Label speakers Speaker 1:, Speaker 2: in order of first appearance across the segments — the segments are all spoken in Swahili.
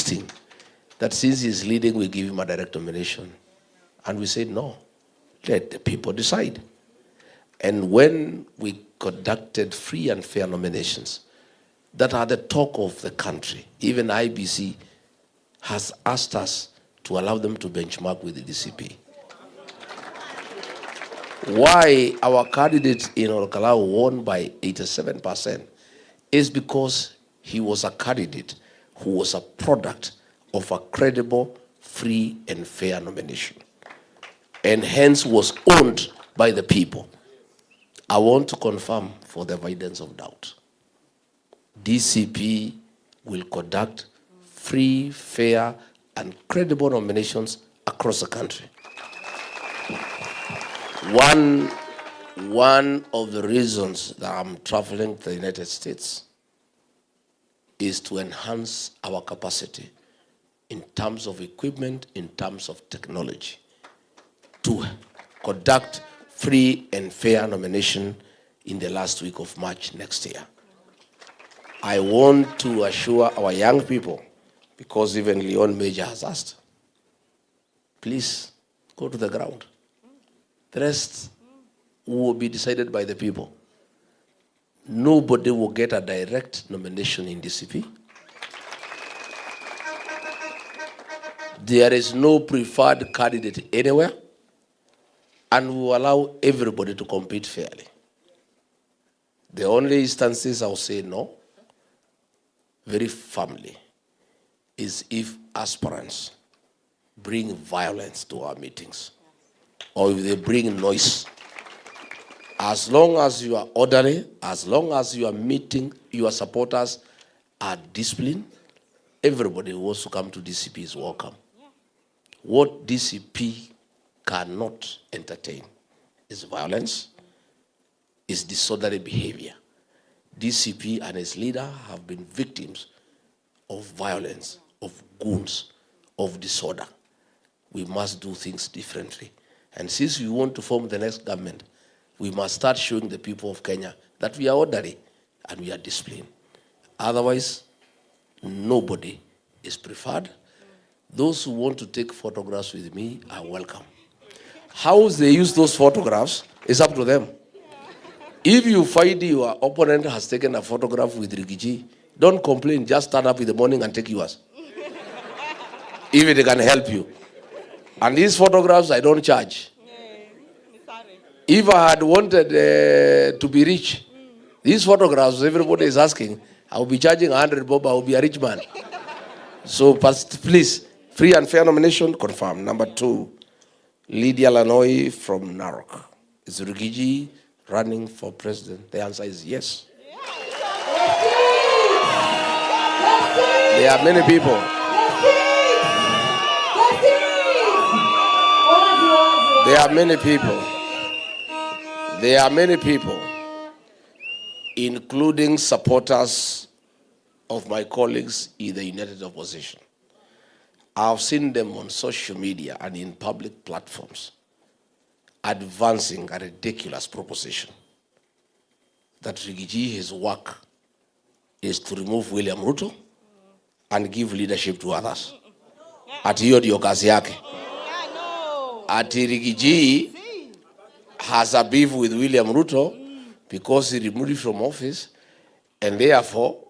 Speaker 1: insisting that since he's leading, we give him a direct nomination. And we said, no, let the people decide. And when we conducted free and fair nominations that are the talk of the country, even IBC has asked us to allow them to benchmark with the DCP. Why our candidate in Conclave won by 87% is because he was a candidate who was a product of a credible, free, and fair nomination, and hence was owned by the people. I want to confirm, for the avoidance of doubt, DCP will conduct free, fair, and credible nominations across the country. One of the reasons that I'm traveling to the United States is to enhance our capacity in terms of equipment, in terms of technology, to conduct free and fair nomination in the last week of March next year. I want to assure our young people, because even Leon Major has asked, please go to the ground. The rest will be decided by the people. Nobody will get a direct nomination in DCP. There is no preferred candidate anywhere, and we will allow everybody to compete fairly. The only instances I'll say no, very firmly, is if aspirants bring violence to our meetings, or if they bring noise. As long as you are orderly, as long as you are meeting, your supporters are disciplined, everybody who wants to come to DCP is welcome. What DCP cannot entertain is violence, is disorderly behavior. DCP and its leader have been victims of violence, of goons, of disorder. We must do things differently. And since we want to form the next government, we must start showing the people of Kenya that we are orderly and we are disciplined. Otherwise, nobody is preferred. Those who want to take photographs with me are welcome. How they use those photographs is up to them. If you find your opponent has taken a photograph with Rigiji, don't complain, just stand up in the morning and take yours. If it can help you. And these photographs, I don't charge. If I had wanted to be rich, these photographs, everybody is asking, I will be charging 100 bob, I will be a rich man. So please, free and fair nomination, confirm. Number 2, Lydia Lanoi from Narok. Is Rigiji running for president? The answer is yes. There are many people. There are many people. There are many people, including supporters of my colleagues in the United Opposition. I've seen them on social media and in public platforms advancing a ridiculous proposition that Rigiji, his work is to remove William Ruto and give leadership to others. Ati hiyo ndio kazi yake. Ati Rigiji has a beef with William Ruto because he removed him from office, and therefore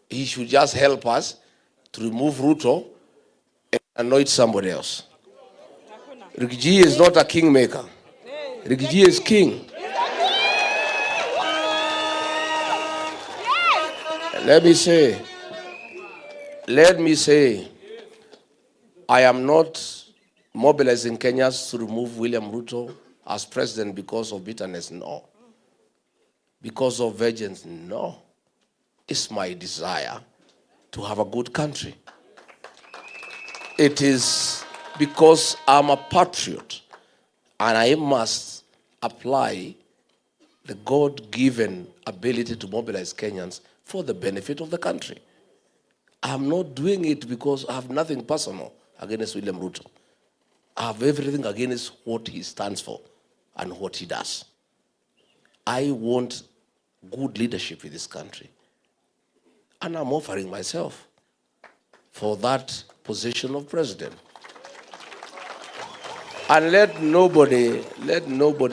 Speaker 1: he should just help us to remove Ruto and anoint somebody else. Rigiji is not a kingmaker. Rigiji is king. Let me say, I am not mobilizing Kenyans to remove William Ruto as president because of bitterness, no. Because of vengeance, no. It's my desire to have a good country. It is because I'm a patriot and I must apply the God-given ability to mobilize Kenyans for the benefit of the country. I'm not doing it because I have nothing personal against William Ruto. I have everything against what he stands for and what he does. I want good leadership in this country. And I'm offering myself. for that position of president. And let nobody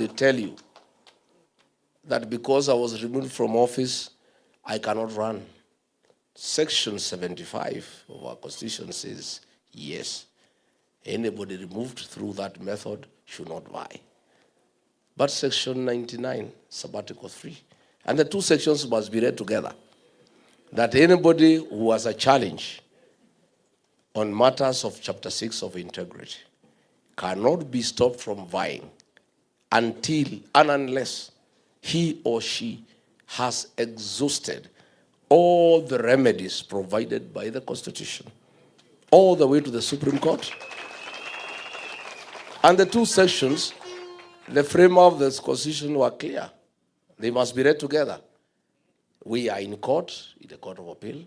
Speaker 1: tell you that because I was removed from office, I cannot run. Section 75 of our Constitution says, yes, anybody removed through that method should not vie. But Section 99, Sabbatical 3, and the two sections must be read together, that anybody who has a challenge on matters of Chapter 6 of integrity cannot be stopped from vying until and unless he or she has exhausted all the remedies provided by the Constitution, all the way to the Supreme Court. And the two sections, the framework of this Constitution were clear. They must be read together. We are in court, in the Court of Appeal.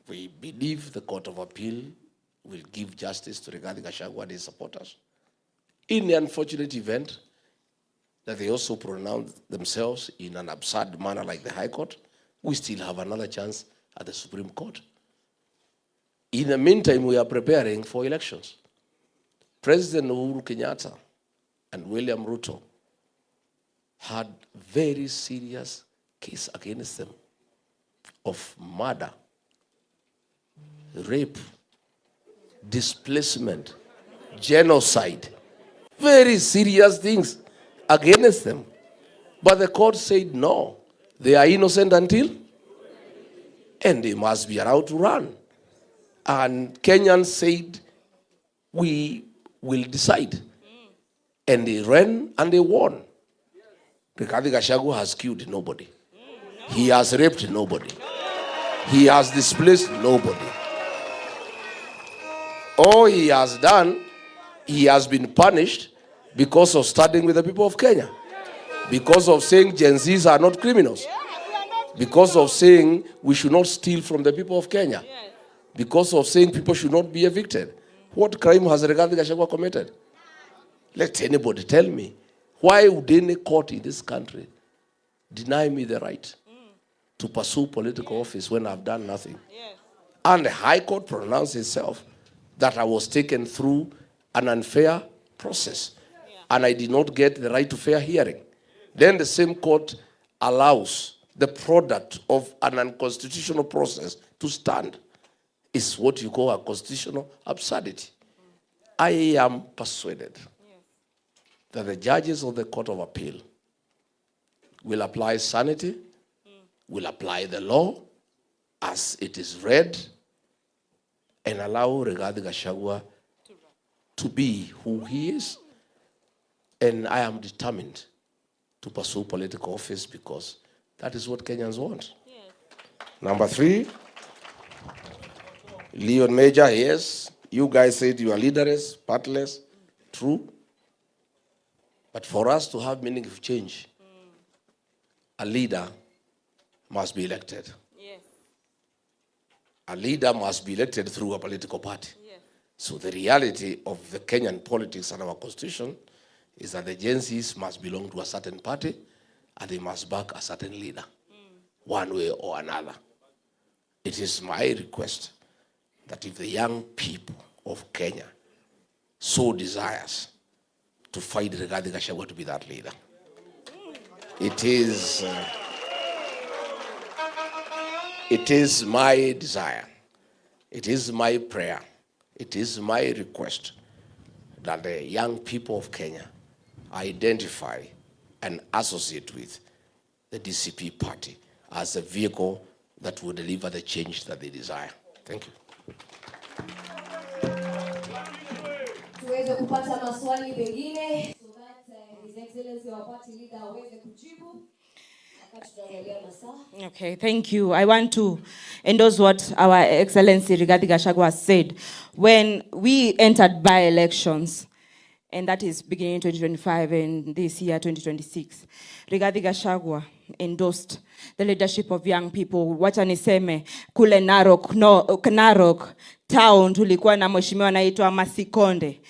Speaker 1: We believe the Court of Appeal will give justice to Rigathi Gachagua and his supporters. In the unfortunate event that they also pronounce themselves in an absurd manner like the High Court, we still have another chance at the Supreme Court. In the meantime, we are preparing for elections. President Uhuru Kenyatta and William Ruto had very serious case against them of murder, rape, displacement, genocide, very serious things against them. But the court said no, they are innocent until, and they must be allowed to run. And Kenyans said, we will decide. And they ran and they won. Rigathi Gachagua has killed nobody. He has raped nobody. He has displaced nobody. All he has done, he has been punished because of standing with the people of Kenya. Because of saying Gen Zs are not criminals. Because of saying we should not steal from the people of Kenya. Because of saying people should not be evicted. What crime has Rigathi Gachagua committed? Let anybody tell me. Why would any court in this country deny me the right to pursue political office when I've done nothing? And the High Court pronounced itself that I was taken through an unfair process and I did not get the right to fair hearing. Then the same court allows the product of an unconstitutional process to stand. It's what you call a constitutional absurdity. I am persuaded that the judges of the Court of Appeal will apply sanity, will apply the law as it is read, and allow Rigathi Gachagua to be who he is. And I am determined to pursue political office because that is what Kenyans want. Number 3, Leon Major, yes, you guys said you are leaderless, partless, true. But for us to have meaningful change, a leader must be elected. A leader must be elected through a political party. So the reality of the Kenyan politics and our constitution is that the Gen Zs must belong to a certain party and they must back a certain leader, one way or another. It is my request that if the young people of Kenya so desires to fight Rigathi Gachagua to be that leader, it is my desire, it is my prayer, it is my request that the young people of Kenya identify and associate with the DCP party as a vehicle that will deliver the change that they desire. Thank you.
Speaker 2: Tuweze kupata maswali mengine so that His Excellency our party leader aweze kujibu.
Speaker 3: Okay, thank you. I want to endorse what our Excellency Rigathi Gachagua said. When we entered by-elections, and that is beginning 2025 and this year 2026, Rigathi Gachagua endorsed the leadership of young people. Wacha niseme kule Narok, town tulikuwa na mheshimiwa anaitwa Masikonde.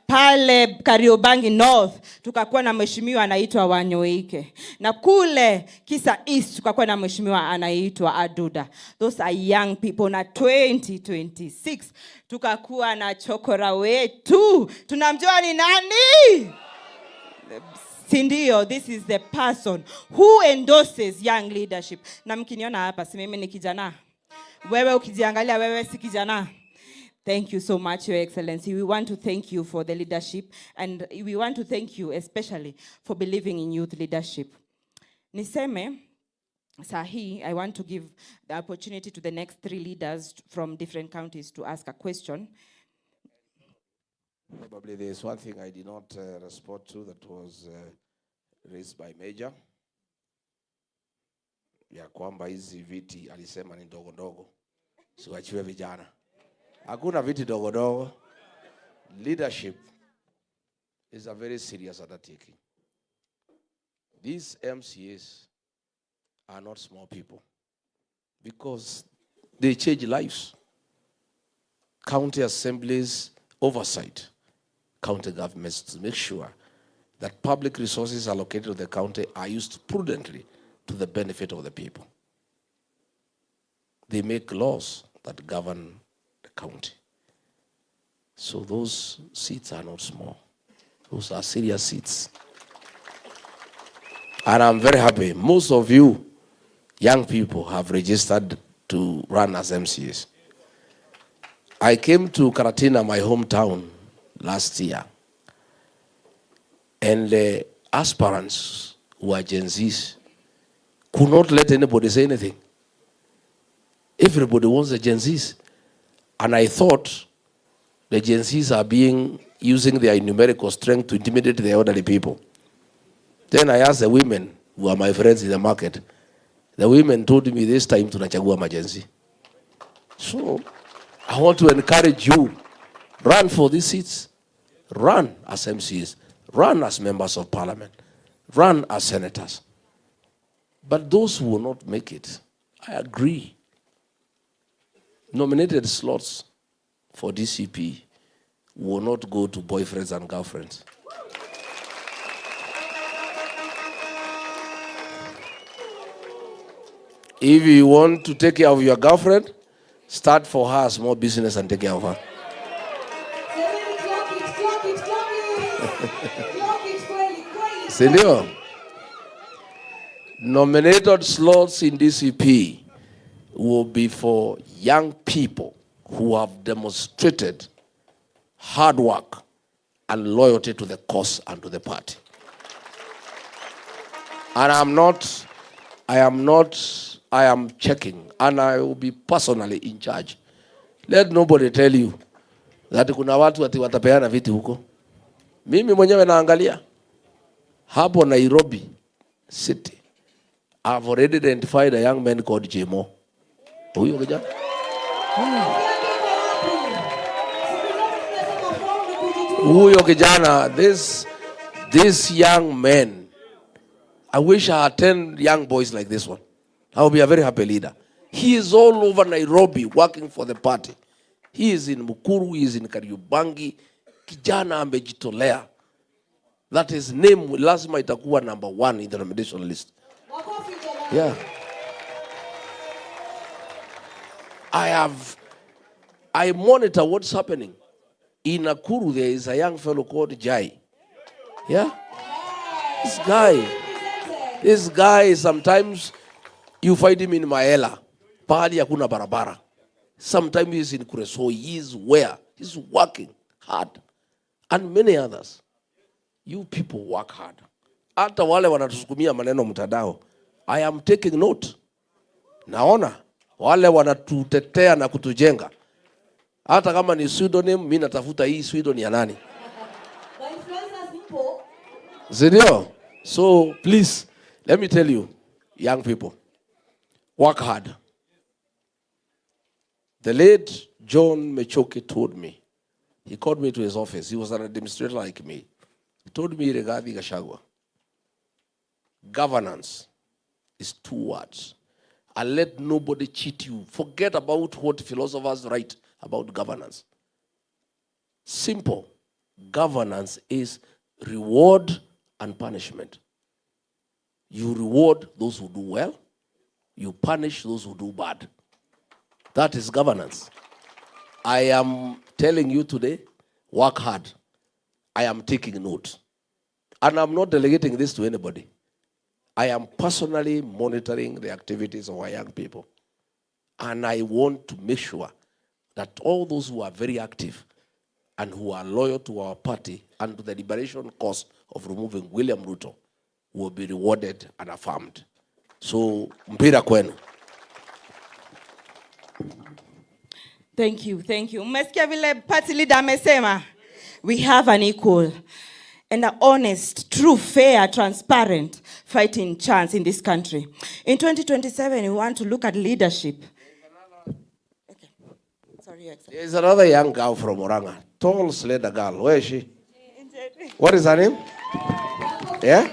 Speaker 3: Pale Kariobangi North tukakuwa na mheshimiwa anaitwa Wanyoike. Na kule Kisa East tukakuwa na mheshimiwa anaitwa Aduda. Those are young people. Na 2026 tukakuwa na chokora wetu. Tunamjua ni nani? Sindio, this is the person who endorses young leadership. Na mkiniona hapa, si mimi ni kijana. Wewe ukijiangalia, wewe si kijana. Thank you so much, Your Excellency. We want to thank you for the leadership, and we want to thank you especially for believing in youth leadership. Niseme, Sahi, I want to give the opportunity to the next 3 leaders from different counties to ask a question.
Speaker 1: Probably there's one thing I did not respond to that was raised by Major. Ya kwamba hizi viti alisema ni ndogo ndogo. Siwachiwe vijana. Hakuna viti ndogo ndogo. Leadership is a very serious undertaking. These MCAs are not small people because they change lives. County assemblies oversight county governments to make sure that public resources allocated to the county are used prudently to the benefit of the people. They make laws that govern the county. So those seats are not small. Those are serious seats. And I'm very happy. Most of you, young people, have registered to run as MCAs. I came to Karatina, my hometown, last year. And the aspirants who are Gen Zs could not let anybody say anything. Everybody wants the Gen Zs. And I thought the Gen Zs are using their numerical strength to intimidate the elderly people. Then I asked the women, who are my friends in the market, the women told me this time tunachagua majenzi. So I want to encourage you, run for these seats, run as MCs, run as members of parliament, run as senators. But those who will not make it, I agree. Nominated slots for DCP will not go to boyfriends and girlfriends. If you want to take care of your girlfriend, start for her a small business and take care of her. Senor, nominated slots in DCP will be for young people who have demonstrated hard work and loyalty to the cause and to the party. And I am checking, and I will be personally in charge. Let nobody tell you that kuna watu watapeana viti huko. Mimi mwenyewe naangalia. Hapo Nairobi City, I've already identified a young man called Jicho. Huyo kijana? Huyo kijana, this young man, I wish I had 10 young boys like this one. I will be a very happy leader. He is all over Nairobi working for the party. He is in Mukuru, he is in Kariobangi. Kijana amejitolea. That his name lazima itakuwa number 1 in the nomination list. Yeah. I monitor what's happening. In Nakuru, there is a young fellow called Jai. Yeah? This guy, sometimes you find him in Maela. Pahali hakuna barabara. Sometimes he's in Kuresoi. He's where? He's working hard. And many others. You people work hard. Hata wale wanatusukumia maneno mtandao. I am taking note. Naona wale wanatutetea na kutujenga. Hata kama ni pseudonym, mimi natafuta hii pseudonym ya nani? Zinio? So please, let me tell you, young people, work hard. The late John Mechoki told me, he called me to his office. He was an administrator like me. He told me regarding Gachagua, governance is 2 words. And let nobody cheat you. Forget about what philosophers write. about governance. Simple. Governance is reward and punishment. You reward those who do well, you punish those who do bad. That is governance. I am telling you today, work hard. I am taking notes. And I'm not delegating this to anybody. I am personally monitoring the activities of our young people. And I want to make sure that all those who are very active and who are loyal to our party and to the liberation cause of removing William Ruto will be rewarded and affirmed. So, mpira kwenu.
Speaker 3: Thank you, thank you. Mmesikia vile party leader amesema, we have an equal and an honest, true, fair, transparent fighting chance in this country. In 2027, we want to look at leadership. Okay. Sorry,
Speaker 1: There's another young girl from Oranga, tall, slender girl. Where is she? What is her name? Yeah?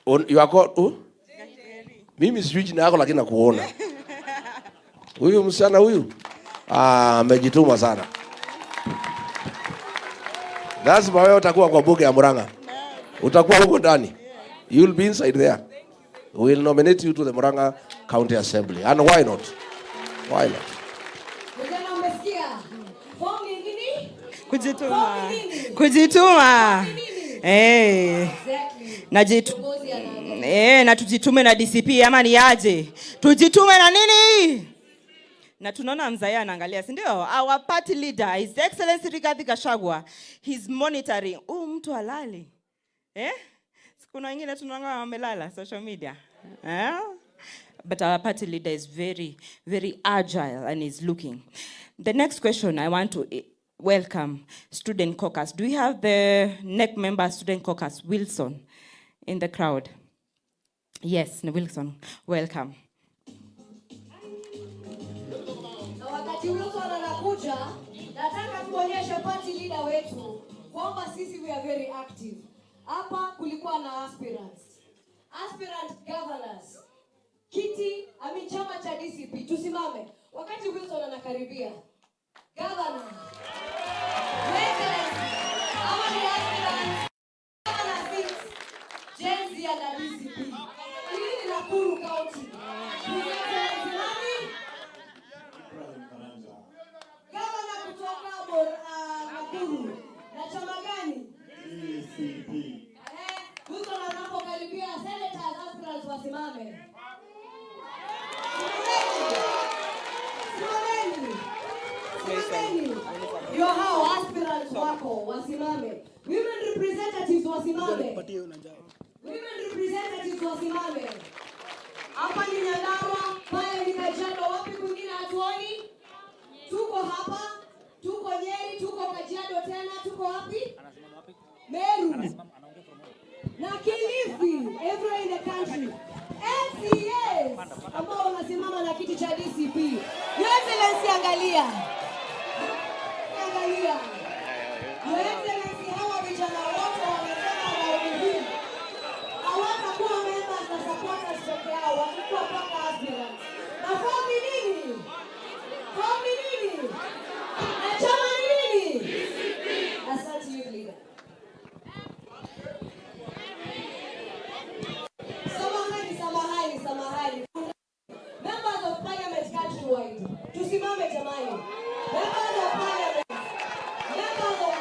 Speaker 1: You are called who? Mimi sijui jina yako lakini nakuona. Huyu msichana huyu amejituma sana. Lazima wewe utakuwa kwa bunge ya Murang'a. Utakuwa huko ndani. You will be inside there. We will nominate you to the Murang'a County Assembly. And why not? Why not?
Speaker 2: Vijana umesikia? Form ni nini?
Speaker 3: Kujituma. Kujituma. Na tujitume na DCP ama ni aje? Tujitume na nini? Na tunaona mzaya anaangalia, si ndio? Our party leader, His Excellency Rigathi Gachagua, he's monitoring. Mtu halali. Kuna wengine tunaona wamelala social media. But our party leader is very, very agile and is looking. The next question I want to welcome Student Caucus. Do we have the NEC member Student Caucus, Wilson, in the crowd? Yes, Wilson, welcome.
Speaker 2: Na wakati Wilson anakuja, nataka tuonyeshe party leader wetu kwamba sisi we are very active. Hapa kulikuwa na aspirant governors. Kiti, chama cha DCP, tusimame. Wakati Wilson anakaribia. Governor. Jenzi ya DCP. Hii ni Nakuru County. Governor kutoka Nakuru. Na chama gani? DCP. Wilson anapokaribia, senators aspirants wasimame. Yo hao aspirants wako wasimame. Women representatives wasimame. Women representatives wasimame. Hapa ni Nyandarua, pale ni Kajiado, wapi kwingine hatuoni? Tuko hapa, tuko Nyeri, tuko Kajiado tena, tuko wapi? Meru. Na Kilifi, everywhere in the country. MCAs ambao wanasimama na kiti cha DCP. Your Excellency, angalia. Your Excellency, hawa vijana wote wamesema wanaohubiri. Hawatakuwa members na supporters peke yao, watakuwa paka aspirants. Na form ni nini? Form ni nini? Na chama ni nini? DCP. Asante youth leader. Samahani. Members of Parliament countrywide. Tusimame jamani. Members of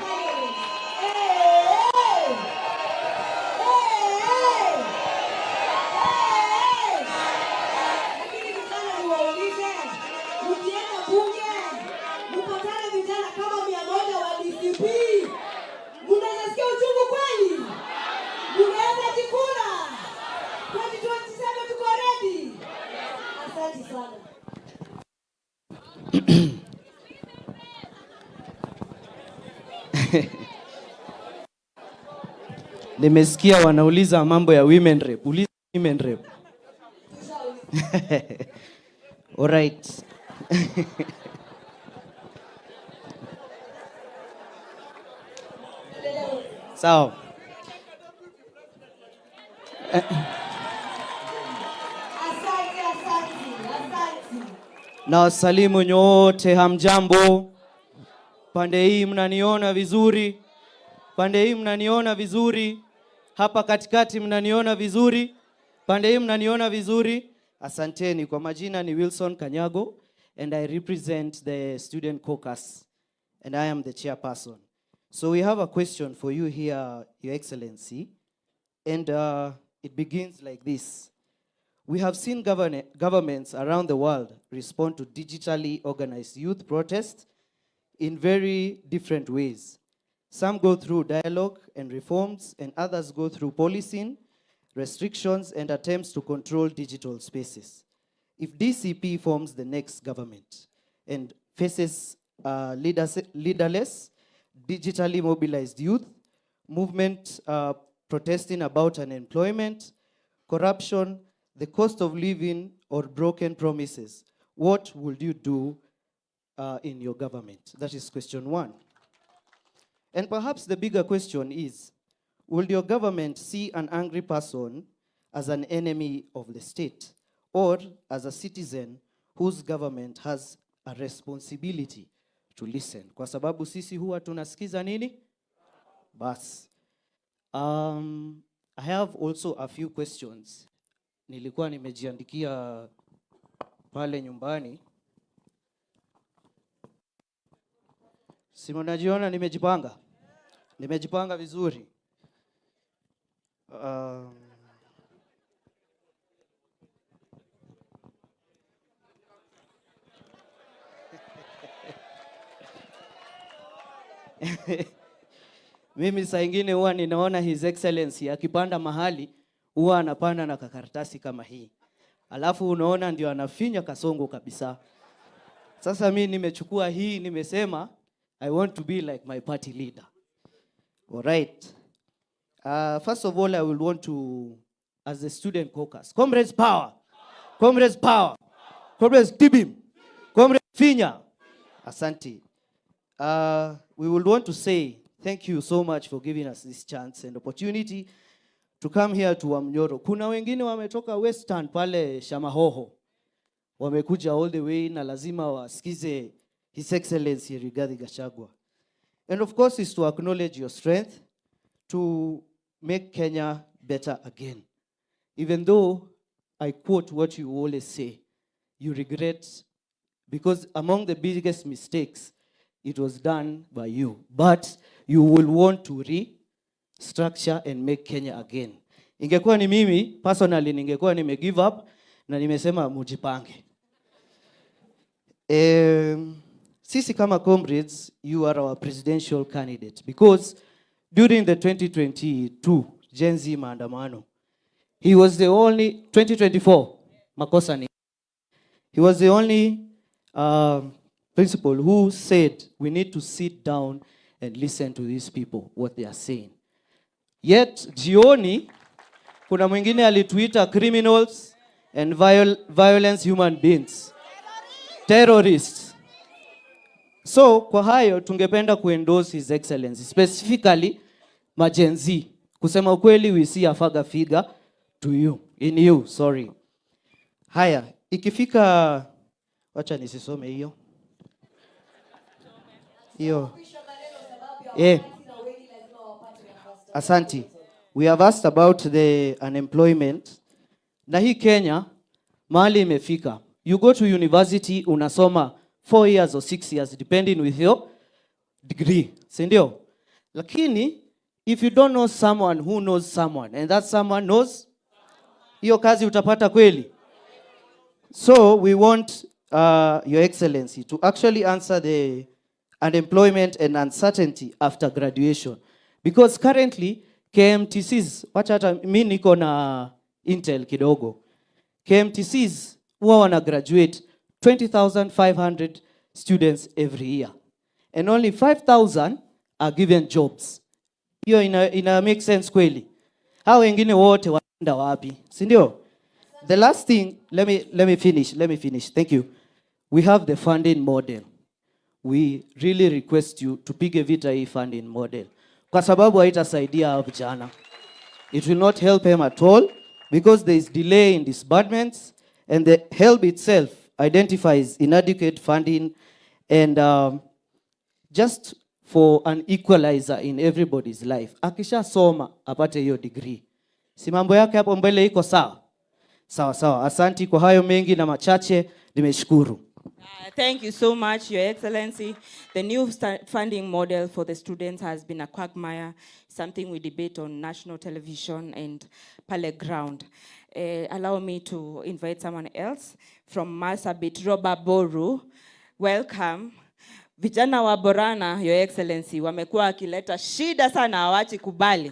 Speaker 2: Parliament. Hey! Lakini vijana niwaulize, mkienda bunge, mpatane vijana kama 100 wa DCP. Mnasikia uchungu kweli? Mnaweza jikuna? 2027 tuko ready. Asante sana.
Speaker 4: Nimesikia wanauliza mambo ya women rep. Uliza women rep. All right. Sawa. Na wasalimu nyote, hamjambo. Pande hii mnaniona vizuri? Pande hii mnaniona vizuri? Hapa katikati mnaniona vizuri? Pande hii mnaniona vizuri? Asanteni. Kwa majina ni Wilson Kanyago and I represent the student caucus and I am the chairperson. So we have a question for you here, Your Excellency, and it begins like this. We have seen governments around the world respond to digitally organized youth protests in very different ways. Some go through dialogue and reforms, and others go through policing, restrictions, and attempts to control digital spaces. If DCP forms the next government and faces leaderless, digitally mobilized youth, movement protesting about unemployment, corruption, the cost of living, or broken promises, what would you do in your government? That is question one. And perhaps the bigger question is, will your government see an angry person as an enemy of the state, or as a citizen whose government has a responsibility to listen? Kwa sababu sisi huwa tunasikiza nini? Bas. I have also a few questions. Nilikuwa nimejiandikia pale nyumbani. Si mnajiona nimejipanga? Nimejipanga vizuri. Mimi saa ingine huwa ninaona His Excellency akipanda mahali huwa anapanda na kakaratasi kama hii. Alafu unaona ndio anafinya kasongo kabisa. Sasa mimi nimechukua hii, nimesema I want to be like my party leader. All right. First of all, I will want to, as the student caucus, comrades power, comrades power, comrades tibim, comrades finya. Asante. We will want to say thank you so much for giving us this chance and opportunity to come here to Wamunyoro. Kuna wengine wametoka Western pale Shamahoho. Wamekuja all the way na lazima wasikize His Excellency Rigathi Gachagua. And of course is to acknowledge your strength to make Kenya better again. Even though I quote what you always say, you regret, because among the biggest mistakes, it was done by you. But you will want to restructure and make Kenya again. Ingekuwa ni mimi, personally, ningekuwa nime give up, na nimesema mujipange. Sisi kama comrades, you are our presidential candidate. Because during the 2022 Gen Z maandamano, he was the only, 2024, makosa ni. He was the only principal who said we need to sit down and listen to these people, what they are saying. Yet, jioni, kuna mwingine alituita criminals and violence human beings. Terrorists. So, kwa hayo, tungependa kuendorse His Excellency, specifically, Gen Z. Kusema ukweli, we see a father figure to you, in you, sorry. Haya, ikifika, wacha nisisome hiyo. Hiyo. Asante. We have asked about the unemployment. Na hii Kenya, mahali imefika. You go to university, unasoma 4 years or 6 years, depending with your degree. Sindio? Lakini, if you don't know someone who knows someone, and that someone knows, hiyo kazi utapata kweli. So, we want Your Excellency to actually answer the unemployment and uncertainty after graduation. Because currently, KMTCs, wacha hata mimi niko na Intel kidogo. KMTCs huwa wana graduate 20,500 students every year. And only 5,000 are given jobs. Hiyo ina make sense kweli. Hao wengine wote wanaenda wapi? Si ndio? The last thing, let me finish. Thank you. We have the funding model. We really request you to piga vita hii funding model. Kwa sababu haitasaidia vijana. It will not help him at all because there is delay in disbursements and the help itself identifies inadequate funding and just for an equalizer in everybody's life. Akisha soma apate hiyo degree, si mambo yake hapo mbele iko sawa? Sawa sawa. Asanti kwa hayo mengi na machache, nimeshukuru.
Speaker 3: Thank you so much, Your Excellency. The new funding model for the students has been a quagmire, something we debate on national television and pale ground. Allow me to invite someone else from Marsabit, Roba Boru. Welcome. Vijana wa Borana, Your Excellency, wamekuwa wakileta shida sana, hawachi kubali.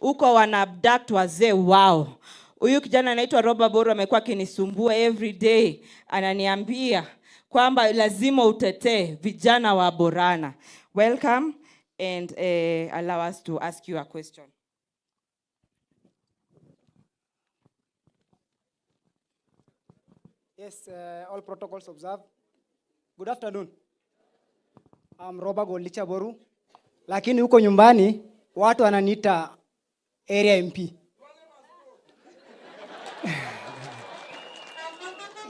Speaker 3: Uko wana abduct wazee wao. Huyu kijana anaitwa Roba Boru amekuwa akinisumbua every day. Ananiambia kwamba lazima utetee vijana wa Borana. Welcome and allow us to ask you a question.
Speaker 5: Yes, all protocols observed. Good afternoon. I'm Roba Golicha Boru. Lakini huko nyumbani watu wananiita area MP.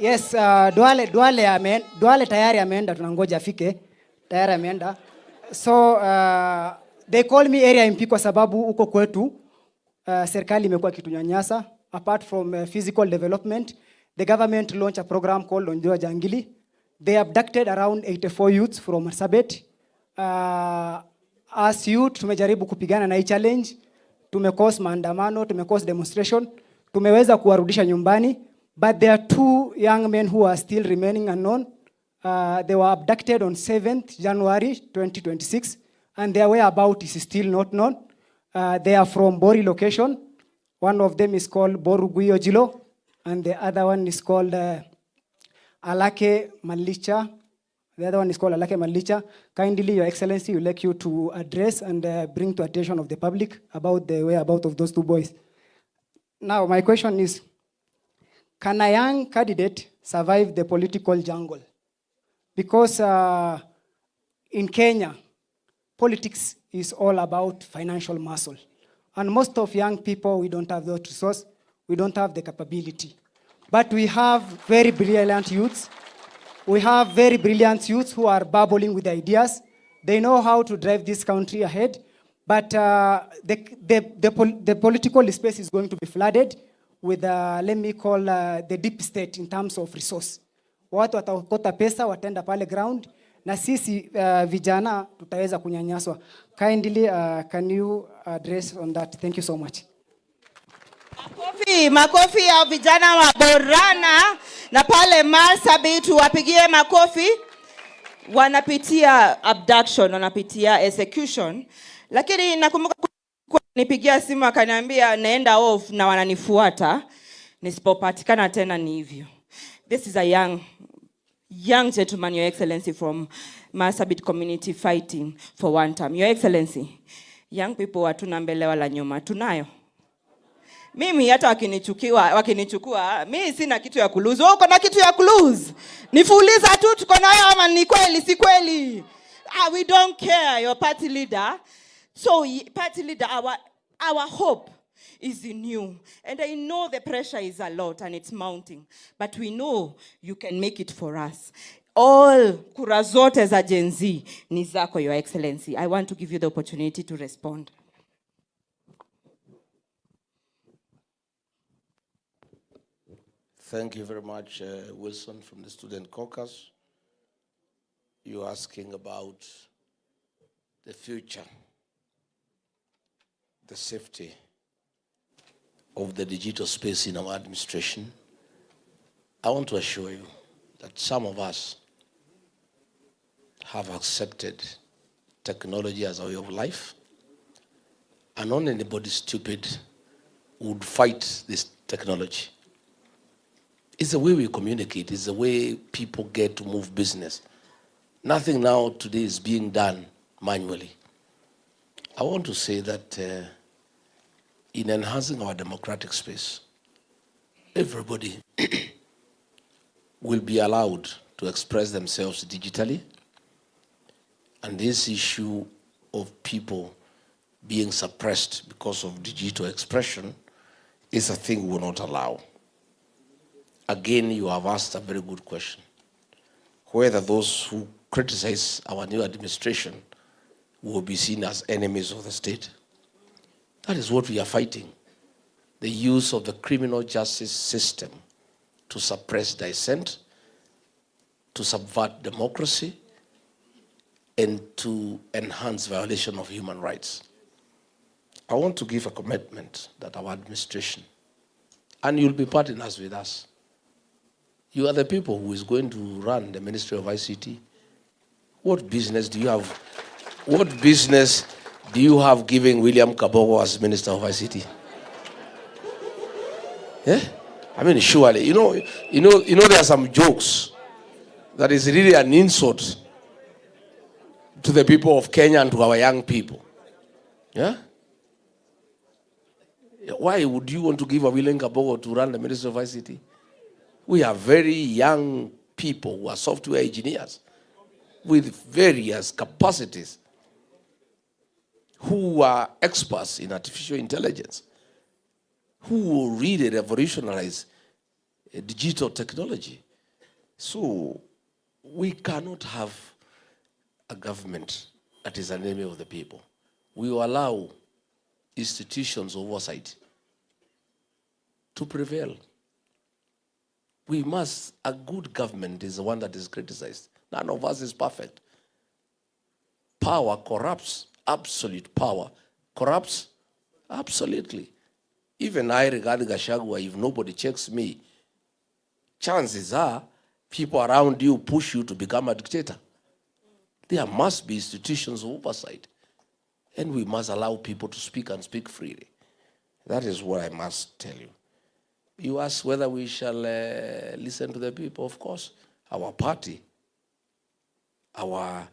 Speaker 5: Yes, Duale tayari ameenda, tunangoja afike. Tayari ameenda. So they call me area MP kwa sababu huko kwetu serikali imekuwa kitunyanyasa. Apart from physical development, the government launched a program called Onjoa Jangili. They abducted around 84 youths from Marsabit. As youth, tumejaribu kupigana na hii challenge. Tumecause maandamano, tumecause demonstration. Tumeweza kuwarudisha nyumbani. But there are 2 young men who are still remaining unknown. They were abducted on 7th January 2026. And their whereabouts is still not known. They are from Bori location. One of them is called Boruguyo Jilo. And the other one is called Alake Malicha. The other one is called Alake Malicha. Kindly, Your Excellency, would like you to address and bring to attention of the public about the whereabouts of those 2 boys. Now, my question is, can a young candidate survive the political jungle? Because in Kenya, politics is all about financial muscle. And most of young people, we don't have the resource, we don't have the capability. But we have very brilliant youths. We have very brilliant youths who are bubbling with ideas. They know how to drive this country ahead. But the political space is going to be flooded with, let me call, the deep state in terms of resource. Watu watakota pesa, watenda pale ground, na sisi vijana tutaweza kunyanyaswa. Kindly, can you address on that? Thank you so much.
Speaker 3: Makofi ya vijana wa Borana na pale Marsabit, wapigie makofi. Wanapitia abduction, wanapitia execution. Lakini nakumbuka nipigia simu akaniambia naenda off na wananifuata. Nisipopatikana tena ni hivyo. This is a young gentleman, Your Excellency, from Marsabit community fighting for one time. Your Excellency, young people hatuna mbele wala nyuma. Tunayo. Mimi hata wakinichukua, mimi sina kitu ya kulose. Wewe uko na kitu ya kulose? Nifuuliza tu tuko nayo ama ni kweli si kweli? We don't care, your party leader. So party leader, our hope is in you. And I know the pressure is a lot and it's mounting. But we know you can make it for us. All kura zote za Gen Z ni zako, Your Excellency. I want to give you the opportunity to respond.
Speaker 1: Thank you very much, Wilson, from the Student Caucus. You're asking about the future, the safety of the digital space in our administration. I want to assure you that some of us have accepted technology as a way of life, and not anybody stupid would fight this technology. It's the way we communicate. It's the way people get to move business. Nothing now today is being done manually. I want to say that in enhancing our democratic space, everybody will be allowed to express themselves digitally. And this issue of people being suppressed because of digital expression is a thing we will not allow. again, you have asked a very good question. Whether those who criticize our new administration will be seen as enemies of the state. That is what we are fighting. The use of the criminal justice system to suppress dissent, to subvert democracy, and to enhance violation of human rights. I want to give a commitment that our administration, and you'll be partners with us, you are the people who is going to run the Ministry of ICT. What business do you have? What business do you have giving William Kabogo as Minister of ICT? Yeah? I mean, surely, you know, there are some jokes that is really an insult to the people of Kenya and to our young people. Yeah? Why would you want to give a William Kabogo to run the Ministry of ICT? We have very young people who are software engineers with various capacities who are experts in artificial intelligence, who will really revolutionize digital technology. So we cannot have a government that is an enemy of the people. We will allow institutions of oversight to prevail. We must, a good government is the one that is criticized. None of us is perfect. Power corrupts. Absolute power corrupts absolutely. Even I regarding Gachagua, if nobody checks me, chances are people around you push you to become a dictator. There must be institutions of oversight. And we must allow people to speak and speak freely. That is what I must tell you. You ask whether we shall listen to the people. Of course, our party, our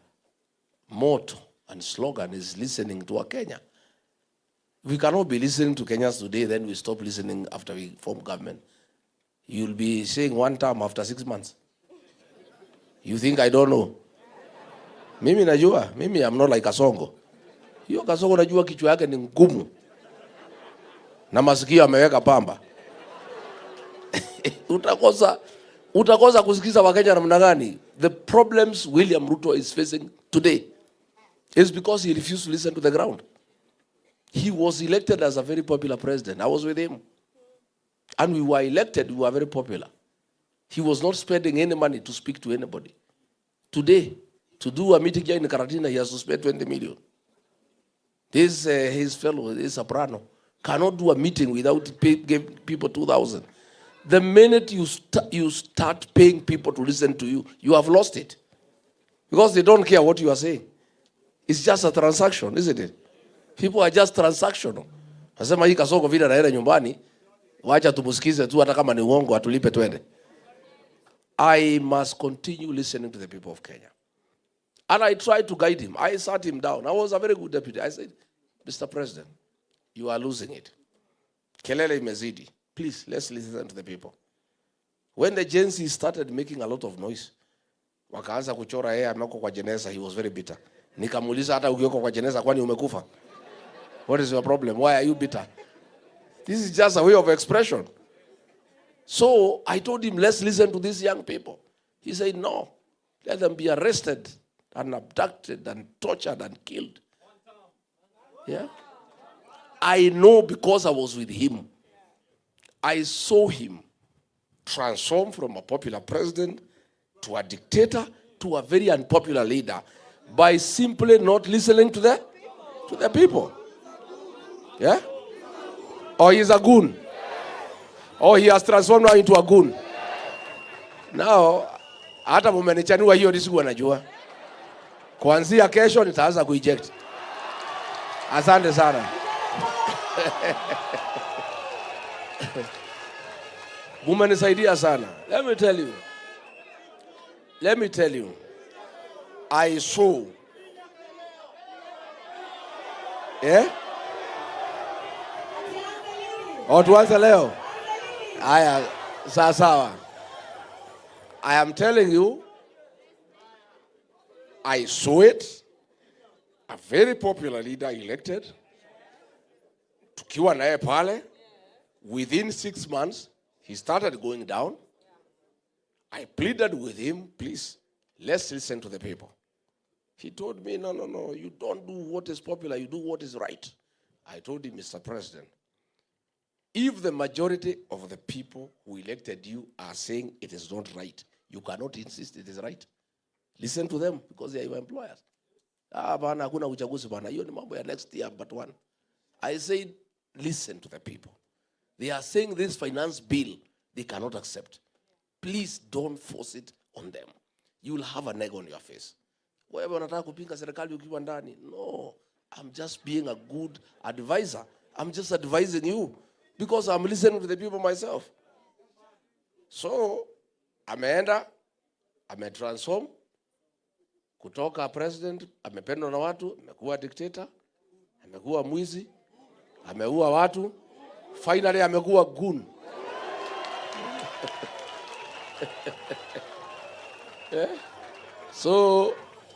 Speaker 1: motto and slogan is listening to our Kenya. We cannot be listening to Kenyans today, then we stop listening after we form government. You'll be saying one term after 6 months. You think I don't know? Mimi najua, mimi I'm not like Kasongo. Hiyo Kasongo najua kichwa yake ni ngumu. Na masikio ameweka pamba. Utakosa kusikiza Wakenya namna gani? The problems William Ruto is facing today is because he refused to listen to the ground. He was elected as a very popular president. I was with him. And we were elected, we were very popular. He was not spending any money to speak to anybody. Today, to do a meeting here in Karatina, he has to spend 20 million. This his fellow, this soprano, cannot do a meeting without giving people 2,000. The minute you start paying people to listen to you, you have lost it. Because they don't care what you are saying. It's just a transaction, isn't it? People are just transactional. Nasema hii Kasongo vile anaenda nyumbani, wacha tumusikize tu hata kama ni uongo atulipe twende. I must continue listening to the people of Kenya. And I tried to guide him. I sat him down. I was a very good deputy. I said, Mr. President, you are losing it. Kelele imezidi. Please, let's listen to the people. When the Gen Z started making a lot of noise, wakaanza kuchora yeye ameko kwa jeneza, he was very bitter. Nikamuuliza hata ukioko kwa jeneza kwani umekufa? What is your problem? Why are you bitter? This is just a way of expression. So I told him, let's listen to these young people. He said, no, let them be arrested and abducted and tortured and killed. Yeah? I know because I was with him. I saw him transform from a popular president to a dictator to a very unpopular leader by simply not listening to the people. Yeah? Or he's a goon. Or he has transformed now into a goon. Now, hata mumenichanua hiyo disiku anajua. Kuanzia kesho nitaanza kueject. Asante sana. Mumenisaidia sana. Let me tell you. I saw. Yeah? Tuanze leo. Aya, sawa. I am telling you, I saw it. A very popular leader elected. Tukiwa naye pale. Within 6 months, he started going down. I pleaded with him, please, let's listen to the people. He told me, no, you don't do what is popular, you do what is right. I told him, Mr. President, if the majority of the people who elected you are saying it is not right, you cannot insist it is right. Listen to them, because they are your employers. Bana hakuna uchaguzi bana, hiyo ni mambo ya next year but one. I said, listen to the people. They are saying this finance bill, they cannot accept. Please don't force it on them. You will have an egg on your face. Wewe unataka kupinga serikali ukiwa ndani? No, I'm just being a good advisor. I'm just advising you because I'm listening to the people myself. So, ameenda, ametransform, kutoka president, amependwa na watu, amekuwa dictator, amekuwa mwizi, ameua watu, finally amekuwa goon. Yeah? So,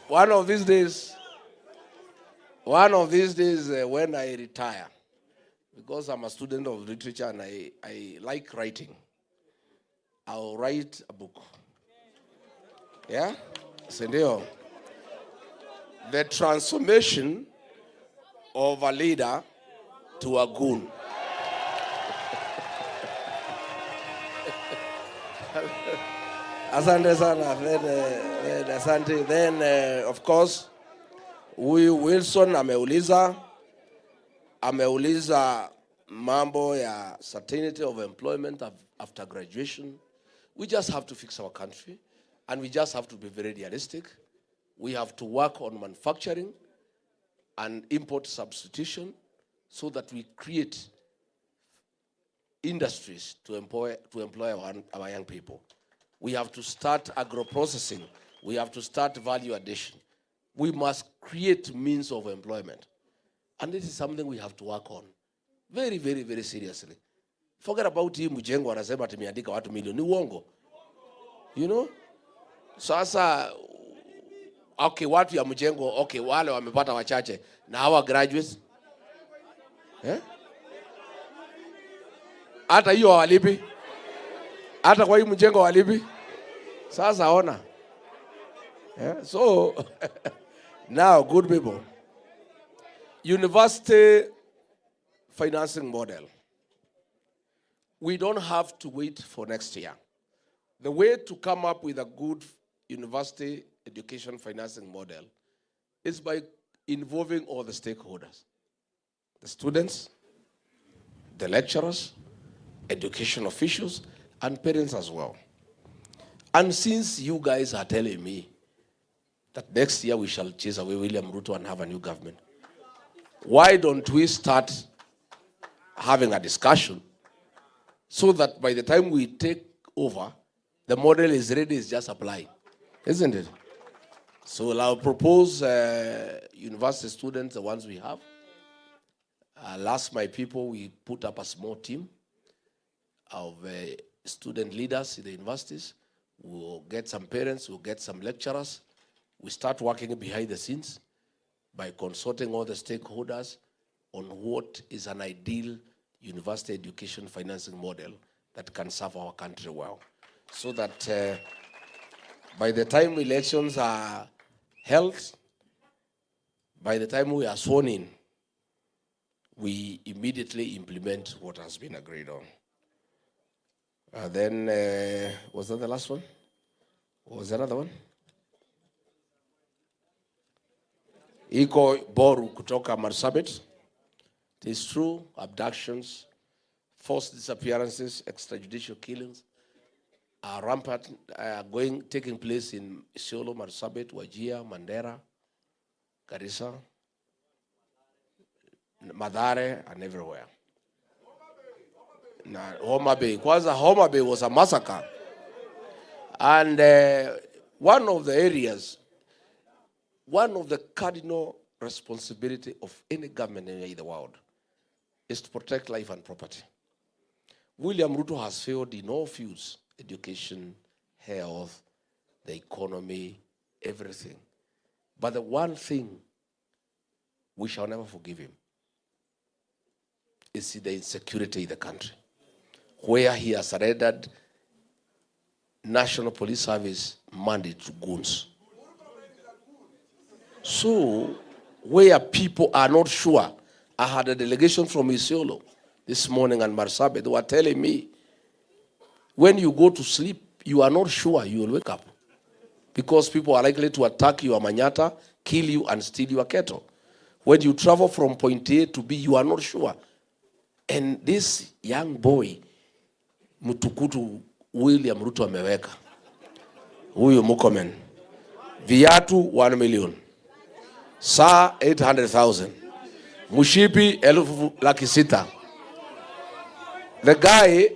Speaker 1: one of these days, when I retire, because I'm a student of literature and I like writing, I'll write a book. Yeah? Sendio. The transformation of a leader to a goon. Asante sana. Then, of course, Wilson ameuliza mambo ya certainty of employment after graduation. We just have to fix our country, and we just have to be very realistic. We have to work on manufacturing and import substitution so that we create industries to employ our young people. We have to start agro-processing. We have to start value addition. We must create means of employment. And this is something we have to work on very, very, very seriously. Forget about him, Mjengo anasema tumeandika watu milioni. Ni uongo. You know? Sasa, okay, watu ya Mjengo, okay, wale wamepata wachache. Na hawa graduates? Hata hiyo walipi? Hata kwa hii Mjengo walipi? Sasa ona. Yeah? So, now, good people. University financing model. We don't have to wait for next year. The way to come up with a good university education financing model is by involving all the stakeholders. The students, the lecturers, education officials, and parents as well. And since you guys are telling me that next year we shall chase away William Ruto and have a new government, why don't we start having a discussion so that by the time we take over, the model is ready, it's just applying, isn't it? So I'll propose university students, the ones we have. I'll ask my people, we put up a small team of student leaders in the universities. We'll get some parents, we'll get some lecturers. We start working behind the scenes by consulting all the stakeholders on what is an ideal university education financing model that can serve our country well. So that by the time elections are held, by the time we are sworn in, we immediately implement what has been agreed on. Then, was that the last one? Or was there another one? Iko Boru kutoka Marsabit. It is true, abductions, forced disappearances, extrajudicial killings are rampant, taking place in Isiolo, Marsabit, Wajir, Mandera, Garissa, Madare, and everywhere. Homa Bay. Kwanza Homa Bay was a massacre. And one of the areas, one of the cardinal responsibility of any government in the world is to protect life and property. William Ruto has failed in all fields: education, health, the economy, everything. But the one thing we shall never forgive him is the insecurity in the country, where he has surrendered National Police Service mandate to goons. So, where people are not sure, I had a delegation from Isiolo this morning and Marsabit. They were telling me, when you go to sleep, you are not sure you will wake up. Because people are likely to attack your manyata, kill you, and steal your cattle. When you travel from point A to B, you are not sure. And this young boy, Mutukutu William Ruto ameweka, huyu Mukomen, viatu 1 million, saa 800,000, mushipi 1,600,000. The guy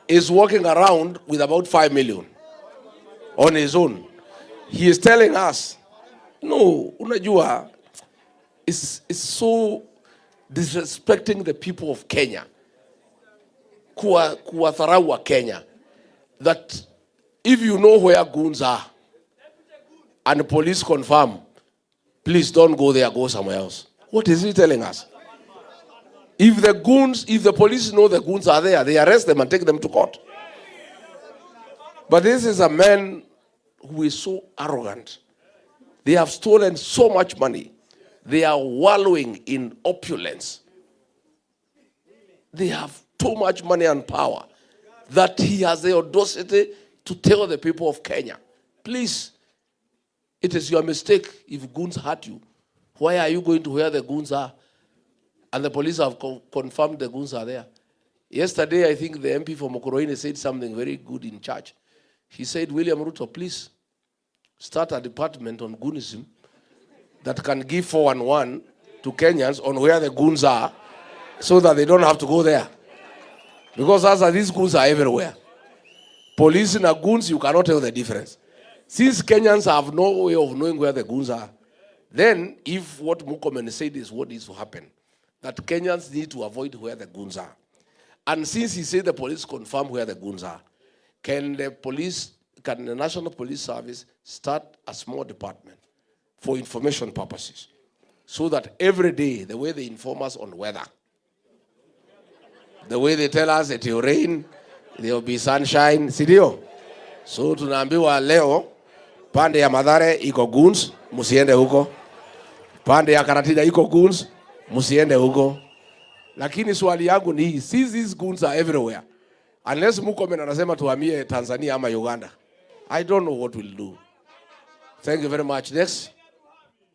Speaker 1: is walking around with about 5 million on his own. He is telling us, no, unajua, it's so disrespecting the people of Kenya, kuwatharau wa Kenya, that if you know where goons are and the police confirm, please don't go there, go somewhere else. What is he telling us? If the police know the goons are there, they arrest them and take them to court. But this is a man who is so arrogant. They have stolen so much money. They are wallowing in opulence. They have too much money and power that he has the audacity to tell the people of Kenya, please, it is your mistake if goons hurt you. Why are you going to where the goons are? And the police have confirmed the goons are there. Yesterday, I think the MP from Mokoroine said something very good in church. He said, William Ruto, please start a department on goonism that can give 411 to Kenyans on where the goons are so that they don't have to go there. Because as these goons are everywhere. Police and goons, you cannot tell the difference. Since Kenyans have no way of knowing where the goons are, then if what Mukomen said is what needs to happen, that Kenyans need to avoid where the goons are. And since he said the police confirm where the goons are, can the National Police Service start a small department for information purposes, so that every day, the way they inform us on weather, the way they tell us it will rain, there will be sunshine, sidio? So tunaambiwa leo, pande ya Mathare iko goons, musiende huko. Pande ya Karatina iko goons, musiende huko. Lakini swali yangu ni, since these goons are everywhere, unless Mukomen anasema tuhamie Tanzania ama Uganda, I don't know what we'll do. Thank you very much. Next.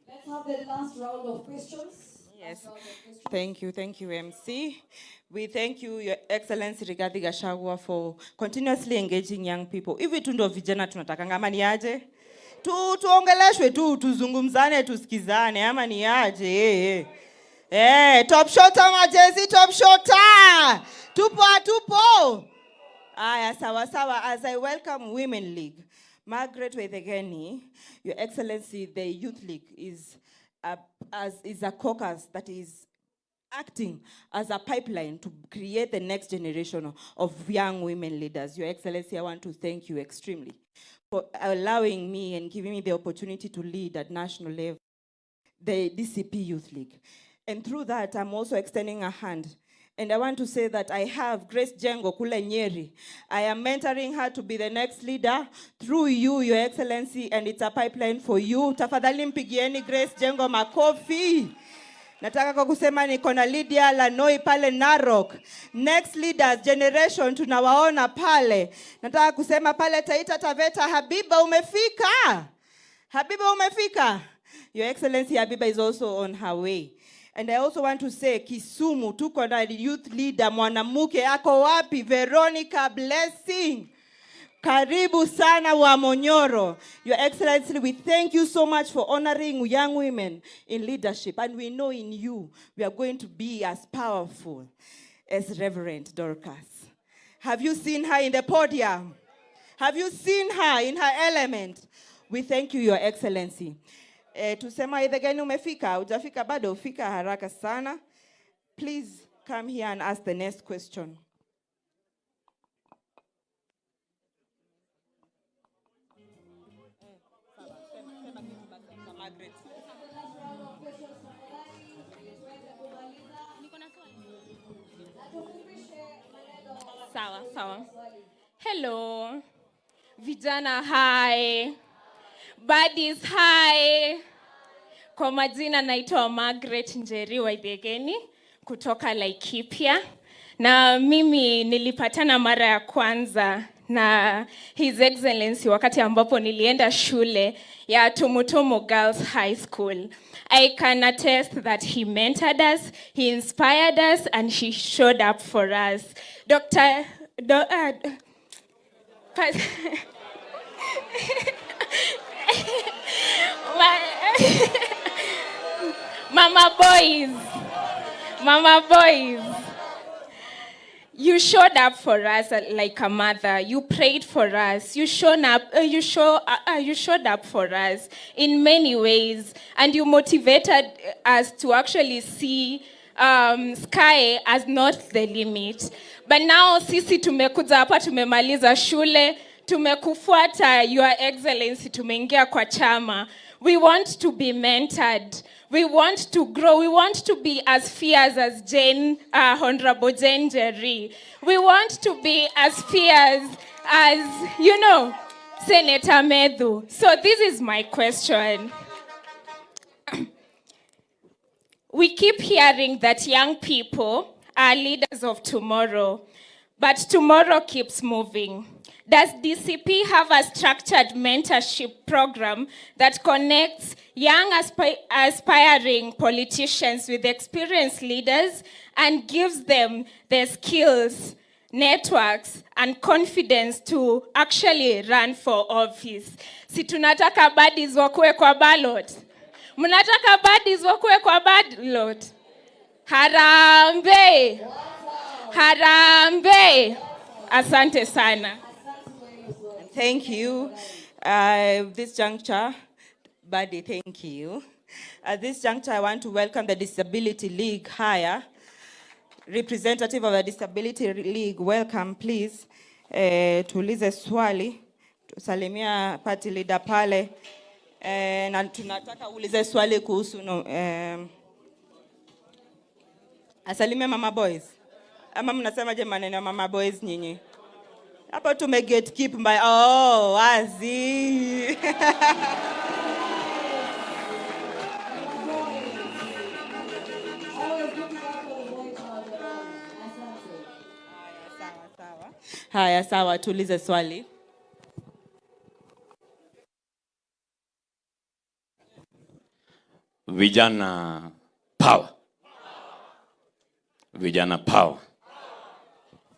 Speaker 2: Let's have the last round of questions.
Speaker 3: Yes. Thank you, MC. We thank you, Your Excellency Rigathi Gachagua, for continuously engaging young people. Hivi tu ndio vijana tunatakanga, ama ni aje? Tuongeleshwe tu, tuzungumzane, tusikizane, ama ni aje? Top shota majezi, top shota! Tupo! Aya, sawa. As I welcome Women League, Margaret Weithegeni, Your Excellency, the Youth League is a caucus that is acting as a pipeline to create the next generation of young women leaders. Your Excellency, I want to thank you extremely for allowing me and giving me the opportunity to lead at national level the DCP Youth League. And through that, I'm also extending a hand. And I want to say that I have Grace Jengo Kule Nyeri. I am mentoring her to be the next leader through you, Your Excellency, and it's a pipeline for you. Tafadhali mpigieni Grace Jengo makofi. Nataka kwa kusema niko na Lydia Lanoi pale Narok. Next leaders generation tunawaona pale. Nataka kusema pale Taita Taveta, Habiba umefika. Your Excellency, Habiba is also on her way. And I also want to say, Kisumu, tuko na youth leader, mwanamuke, ako wapi? Veronica Blessing. Karibu sana Wamunyoro. Your Excellency, we thank you so much for honoring young women in leadership. And we know in you, we are going to be as powerful as Reverend Dorcas. Have you seen her in the podium? Have you seen her in her element? We thank you, Your Excellency. Tusema Weithegeni umefika, ujafika bado, fika haraka sana. Please come here and ask the next question.
Speaker 6: Sawa. Hello. Vijana hai, buddies hai. Kwa majina naitwa Margaret Njeri Waithegeni kutoka Laikipia. Na mimi nilipatana mara ya kwanza na His Excellency wakati ambapo nilienda shule ya Tumutumu Girls High School. I can attest that he mentored us, he inspired us, and he showed up for us. Mama boys, you showed up for us like a mother. You prayed for us. You showed up for us in many ways, and you motivated us to actually see sky as not the limit. But now sisi tumekuja hapa, tumemaliza shule, tumekufuata Your Excellency, tumeingia kwa chama. We want to be mentored. We want to grow. We want to be as fierce as Honorable Jane Njeri. We want to be as fierce as, Senator Medhu. So this is my question. We keep hearing that young people are leaders of tomorrow, but tomorrow keeps moving. Does DCP have a structured mentorship program that connects young aspiring politicians with experienced leaders and gives them the skills, networks, and confidence to actually run for office? Si tunataka baddies wakuwe kwa ballot? Mnataka baddies wakuwe kwa ballot? Harambe! Harambe! Asante sana.
Speaker 3: Thank you. This juncture, Buddy, thank you. At this juncture, I want to welcome the Disability League higher. Representative of the Disability League, welcome, please. Tuulize swali, tusalimia party leader pale. Na tunataka ulize swali kuhusu asalimia mama boys. Ama mnasema je maneno ya mama boys nyinyi? Hapo tumeget keep by wazi. Haya sawa, tuulize swali.
Speaker 7: Vijana power. Vijana power.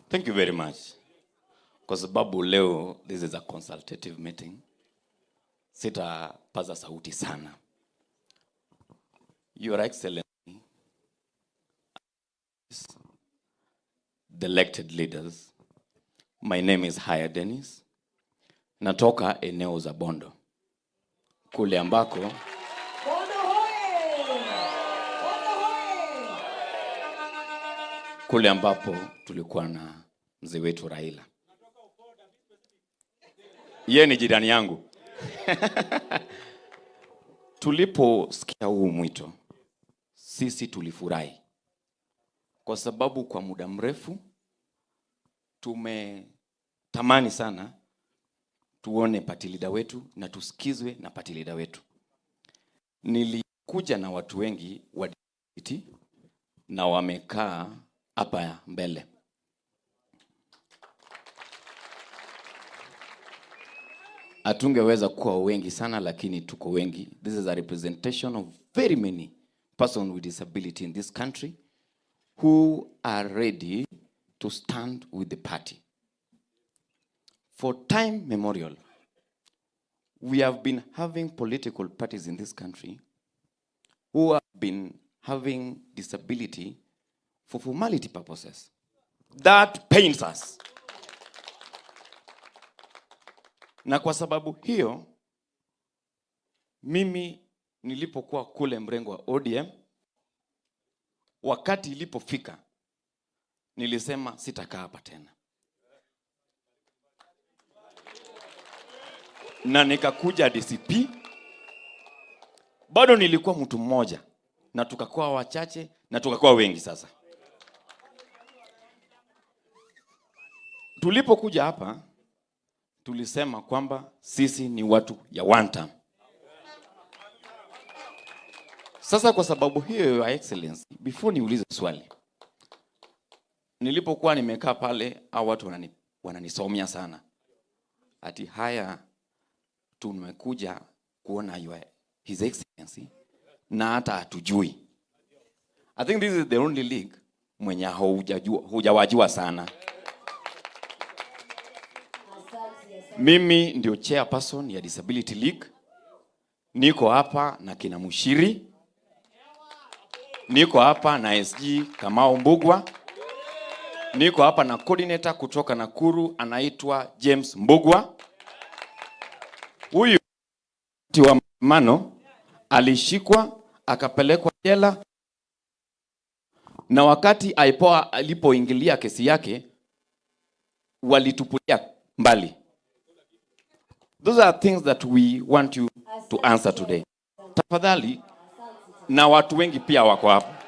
Speaker 7: Thank you very much. Kwa sababu leo this is a consultative meeting, sitapaza sauti sana. Your Excellency, the elected leaders, my name is Haya Dennis. Natoka eneo za Bondo. Kule ambako kule ambapo tulikuwa na mzee wetu Raila. Yeye ni jirani yangu. Tuliposikia huu mwito, sisi tulifurahi. Kwa sababu kwa muda mrefu tumetamani sana tuone party leader wetu na tusikizwe na party leader wetu. Nilikuja na watu wengi wa DCP na wamekaa hapa mbele. Atungeweza kuwa wengi sana lakini tuko wengi. This is a representation of very many persons with disability in this country who are ready to stand with the party. For time memorial, we have been having political parties in this country who have been having disability for formality purposes. That pains us. Na kwa sababu hiyo, mimi nilipokuwa kule mrengo wa ODM, wakati ilipofika, nilisema sitakaa hapa tena. Na nikakuja DCP, bado nilikuwa mtu mmoja, na tukakuwa wachache, na tukakuwa wengi sasa. Tulipokuja hapa, tulisema kwamba sisi ni watu ya one term. Sasa kwa sababu hiyo, Your Excellency, before niulize swali, nilipokuwa nimekaa pale, hao watu wananisomea sana. Ati haya tumekuja kuona His Excellency na hata hatujui. I think this is the only league mwenye hujawajua sana. Mimi ndio chairperson ya Disability League. Niko hapa na kina Mushiri. Niko hapa na SG Kamau Mbugwa. Niko hapa na coordinator kutoka Nakuru anaitwa James Mbugwa. Huyu wa mano alishikwa akapelekwa jela, na wakati IPOA alipoingilia kesi yake walitupulia mbali. Those are things that we want you to answer today. Tafadhali, na watu wengi pia wako hapa.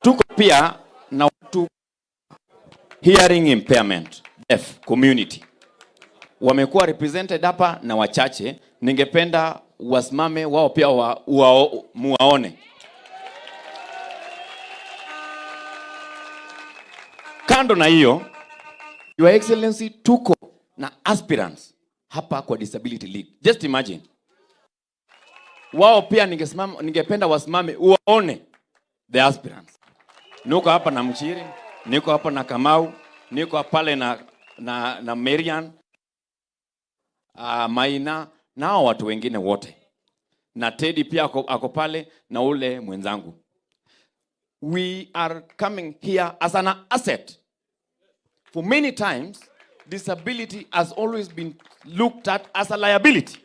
Speaker 7: Tuko pia na watu hearing impairment, deaf community. Wamekuwa represented hapa na wachache. Ningependa wasimame wao pia muwaone. Kando na hiyo, Your Excellency, tuko na aspirants hapa kwa Disability League. Just imagine. Wao pia ningependa wasimame uwaone the aspirants. Niko hapa na Mchiri, niko hapa na Kamau, niko pale na Marian, Maina, na watu wengine wote. Na Teddy pia ako pale na ule mwenzangu. We are coming here as an asset. For many times, disability has always been looked at as a liability.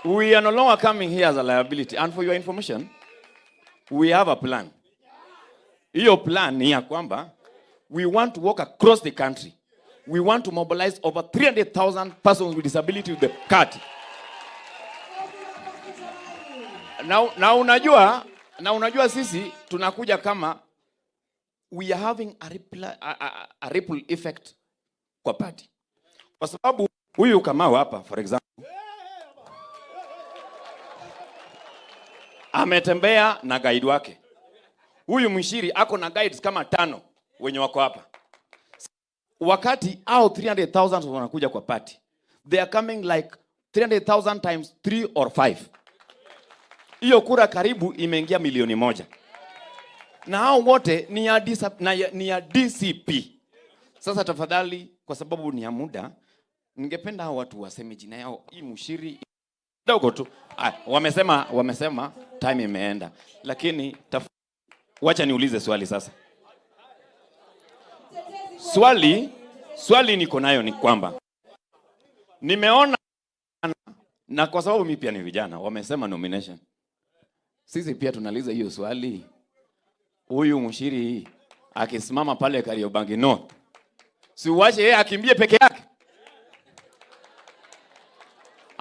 Speaker 7: We are no longer coming here as a liability. And for your information, we have a plan. Hiyo plan ni ya kwamba we want to walk across the country. We want to mobilize over 300,000 persons with disability with the card. Na unajua sisi tunakuja kama we are having a ripple effect kwa party. Kwa sababu huyu Kamau hapa, for example, ametembea na guide wake. Huyu Mshiri ako na guides kama 5 wenye wako hapa. Wakati au 300,000 wanakuja kwa party, they are coming like 300,000 times 3 or 5. Hiyo kura karibu imeingia milioni 1. Na hao wote ni ya DCP. Sasa tafadhali, kwa sababu ni ya muda, ningependa hao watu waseme jina yao. Hii Mshiri dogo tu. Wamesema time imeenda. Lakini wacha niulize swali sasa. Swali niko nayo ni kwamba nimeona, na kwa sababu mimi pia ni vijana, wamesema nomination. Sisi pia tunaliza hiyo swali. Huyu Mshiri akisimama pale Kariobangi North, si uache yeye akimbie peke yake?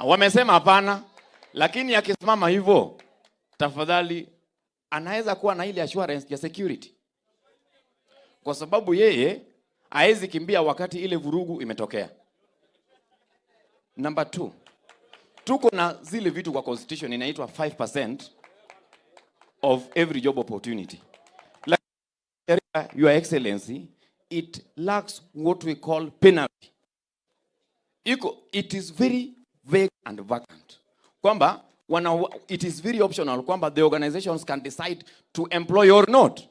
Speaker 7: Wamesema hapana, lakini akisimama hivyo, tafadhali anaweza kuwa na ile assurance ya security. Kwa sababu yeye haezi kimbia wakati ile vurugu imetokea. Number 2, tuko na zile vitu kwa constitution inaitwa 5% of every job opportunity. Like, Your Excellency, it lacks what we call penalty. It is very vague and vacant. Kwamba it is very optional kwamba the organizations can decide to employ or not.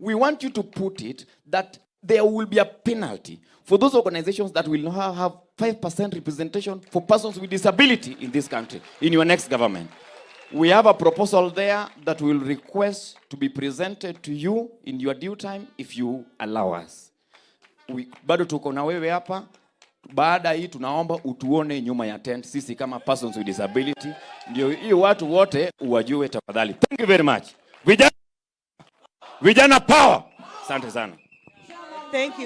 Speaker 7: We want you to put it that there will be a penalty for those organizations that will not have 5% representation for persons with disability in this country, in your next government. We have a proposal there that will request to be presented to you in your due time if you allow us. Bado tuko na wewe hapa. Baada hii tunaomba utuone nyuma ya tent sisi kama persons with disability. Ndio hii watu wote uwajue tafadhali. Thank you very much. Vijana power. Asante sana.
Speaker 3: Thank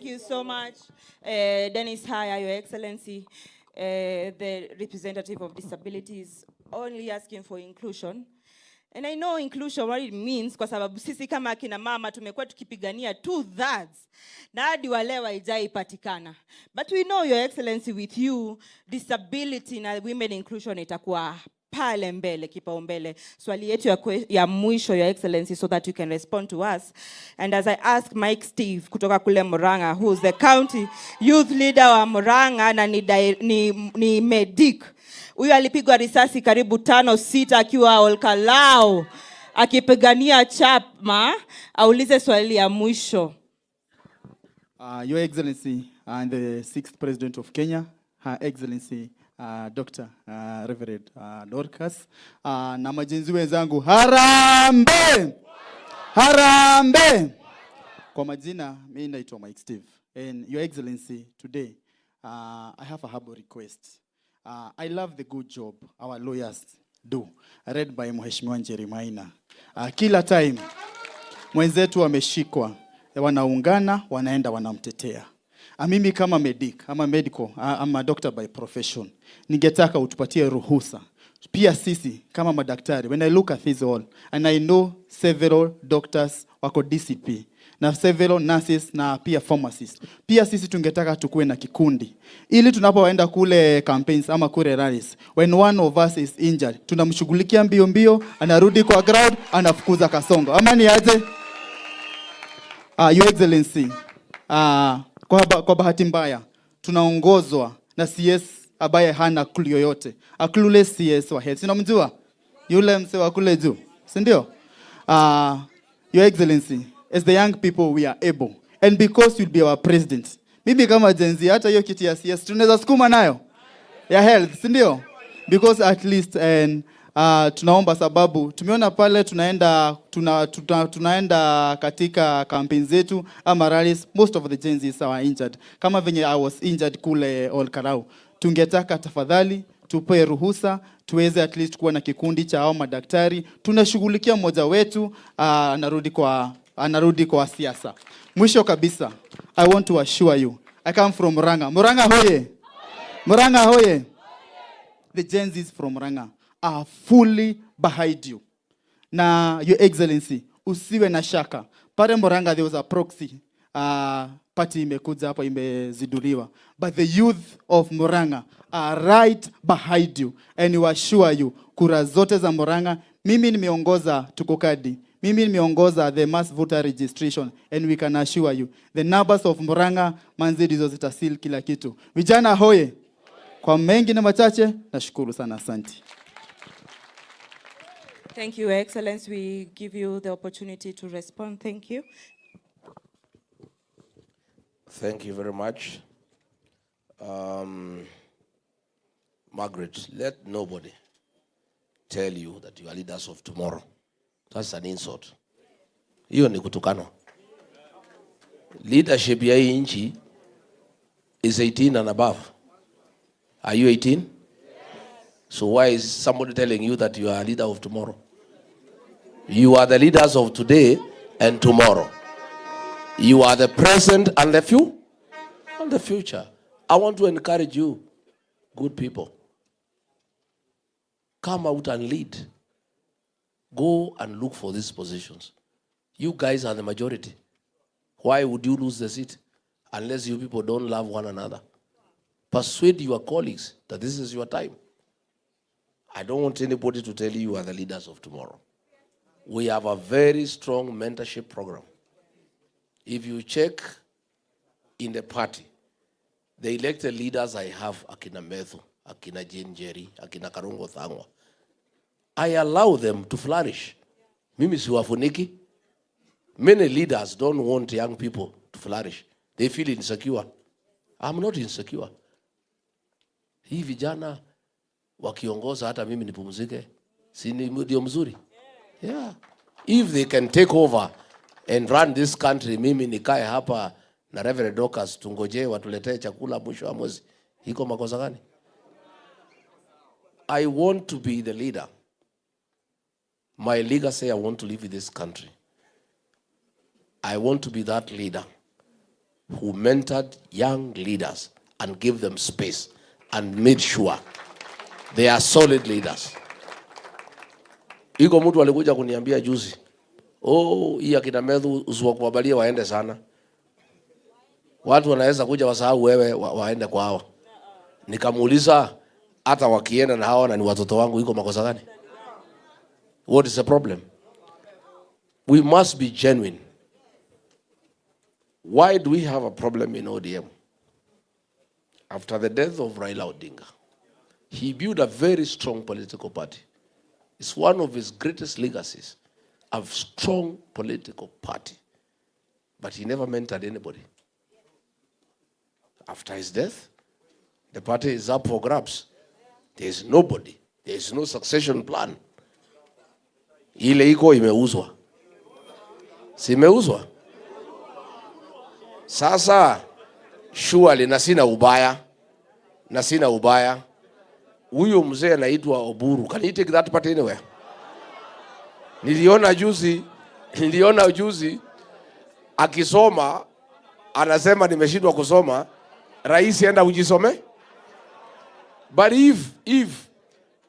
Speaker 3: you so much, Dennis Haya, Your Excellency, the representative of disabilities only asking for inclusion. And I know inclusion what it means kwa sababu sisi kama akina mama tumekuwa tukipigania 2/3 na hadi walewa haijapatikana. But we know, Your Excellency, with you disability na women inclusion itakuwa pale mbele, kipaumbele. Swali yetu ya mwisho, Your Excellency, so that you can respond to us. And as I ask Mike Steve kutoka kule Murang'a, who is the county youth leader wa Murang'a na ni medic. Huyu alipigwa risasi karibu 5-6 akiwa Olkalao akipigania chama. Aulize swali ya mwisho.
Speaker 8: Your Excellency and the 6th President of Kenya, Her Excellency Dr. Reverend Dorcas, na majenzi wenzangu, harambe! Harambe! Kwa majina, mimi naitwa Mike Steve. And Your Excellency, today, I have a humble request. I love the good job our lawyers do, read by Mheshimiwa Njeri Maina. Kila time mwenzetu wameshikwa, wanaungana, wanaenda wanamtetea. Mimi kama medic, I'm a doctor by profession. Ningetaka utupatie ruhusa. Pia sisi kama madaktari, when I look at this all, and I know several doctors wako DCP, na several nurses na pia pharmacists. Pia sisi tungetaka tukue na kikundi. Ili tunapoenda kule campaigns ama kule rallies, when one of us is injured, tunamshughulikia mbio mbio, anarudi kwa ground, anafukuza kasongo. Ama ni aje? Your Excellency, kwa bahati mbaya, tunaongozwa na CS ambaye hana clue yoyote. A clueless CS wa head. Sinamjua? Yule mse wa kule juu. Si ndio? Your Excellency, as the young people we are able, and because you'll be our president, mimi kama Gen Z hata hiyo kiti ya CS tunaweza sukuma nayo ya health, si ndio? Because at least tunaomba sababu tumeona pale tunaenda katika campaign zetu ama rallies, most of the Gen Zs are injured. Kama venye I was injured kule Olkarau, tungetaka tafadhali tupe ruhusa tuweze at least kuwa na kikundi cha hao madaktari, tunashughulikia mmoja wetu anarudi kwa siasa. Mwisho kabisa, I want to assure you, I come from Murang'a. Murang'a hoye! Murang'a hoye! The Gen Zs from Murang'a are fully behind you. Na Your Excellency, usiwe na shaka. Pare Murang'a there was a proxy party imekuja hapa imeziduliwa. But the youth of Murang'a are right behind you. And we assure you, kura zote za Murang'a, mimi nimeongoza tukokadi. Mimi nimeongoza the mass voter registration, and we can assure you the numbers of Murang'a manzi dizo zitasil kila kitu. Vijana hoye. Kwa mengi na machache, nashukuru sana, asante.
Speaker 3: Thank you, Your Excellency. We give you the opportunity to respond. Thank you.
Speaker 1: Thank you very much. Margaret, let nobody tell you that you are leaders of tomorrow. That's an insult. Hiyo ni kutukana. Leadership ya hii nchi is 18 and above. Are you 18? Yes. So why is somebody telling you that you are a leader of tomorrow? You are the leaders of today and tomorrow. You are the present and the future. I want to encourage you, good people. Come out and lead. Go and look for these positions. You guys are the majority. Why would you lose the seat unless you people don't love one another? Persuade your colleagues that this is your time. I don't want anybody to tell you are the leaders of tomorrow. We have a very strong mentorship program. If you check in the party, the elected leaders I have, Akina Methu, Akina Jane Jerry, Akina Karungo Thangwa, I allow them to flourish. Mimi siwafuniki. Many leaders don't want young people to flourish. They feel insecure. I'm not insecure. Hii vijana wakiongoza hata mimi nipumzike. Si ndio mzuri? Yeah. If they can take over and run this country, mimi nikae hapa na Reverend Dorcas tungoje watuletee chakula mwisho wa mwezi. Iko makosa gani? I want to be the leader. My legacy, I want to live in this country. I want to be that leader who mentored young leaders and gave them space and made sure they are solid leaders. Iko mtu alikuja kuniambia juzi, hii akina Medhu usiwakubalia waende sana. Watu wanaweza kuja wasahau wewe waende kwa hawa. Nikamuuliza hata wakienda na hawa na ni watoto wangu iko makosa gani? What is the problem? We must be genuine. Why do we have a problem in ODM? After the death of Raila Odinga, he built a very strong political party. It's one of his greatest legacies, a strong political party. But he never mentored anybody. After his death, the party is up for grabs. There is nobody. There is no succession plan. Ile iko imeuzwa. Si imeuzwa? Sasa, surely na sina ubaya. Huyo mzee anaitwa Oburu. Can he take that party anywhere? Niliona juzi akisoma anasema nimeshindwa kusoma, rais enda ujisome. But if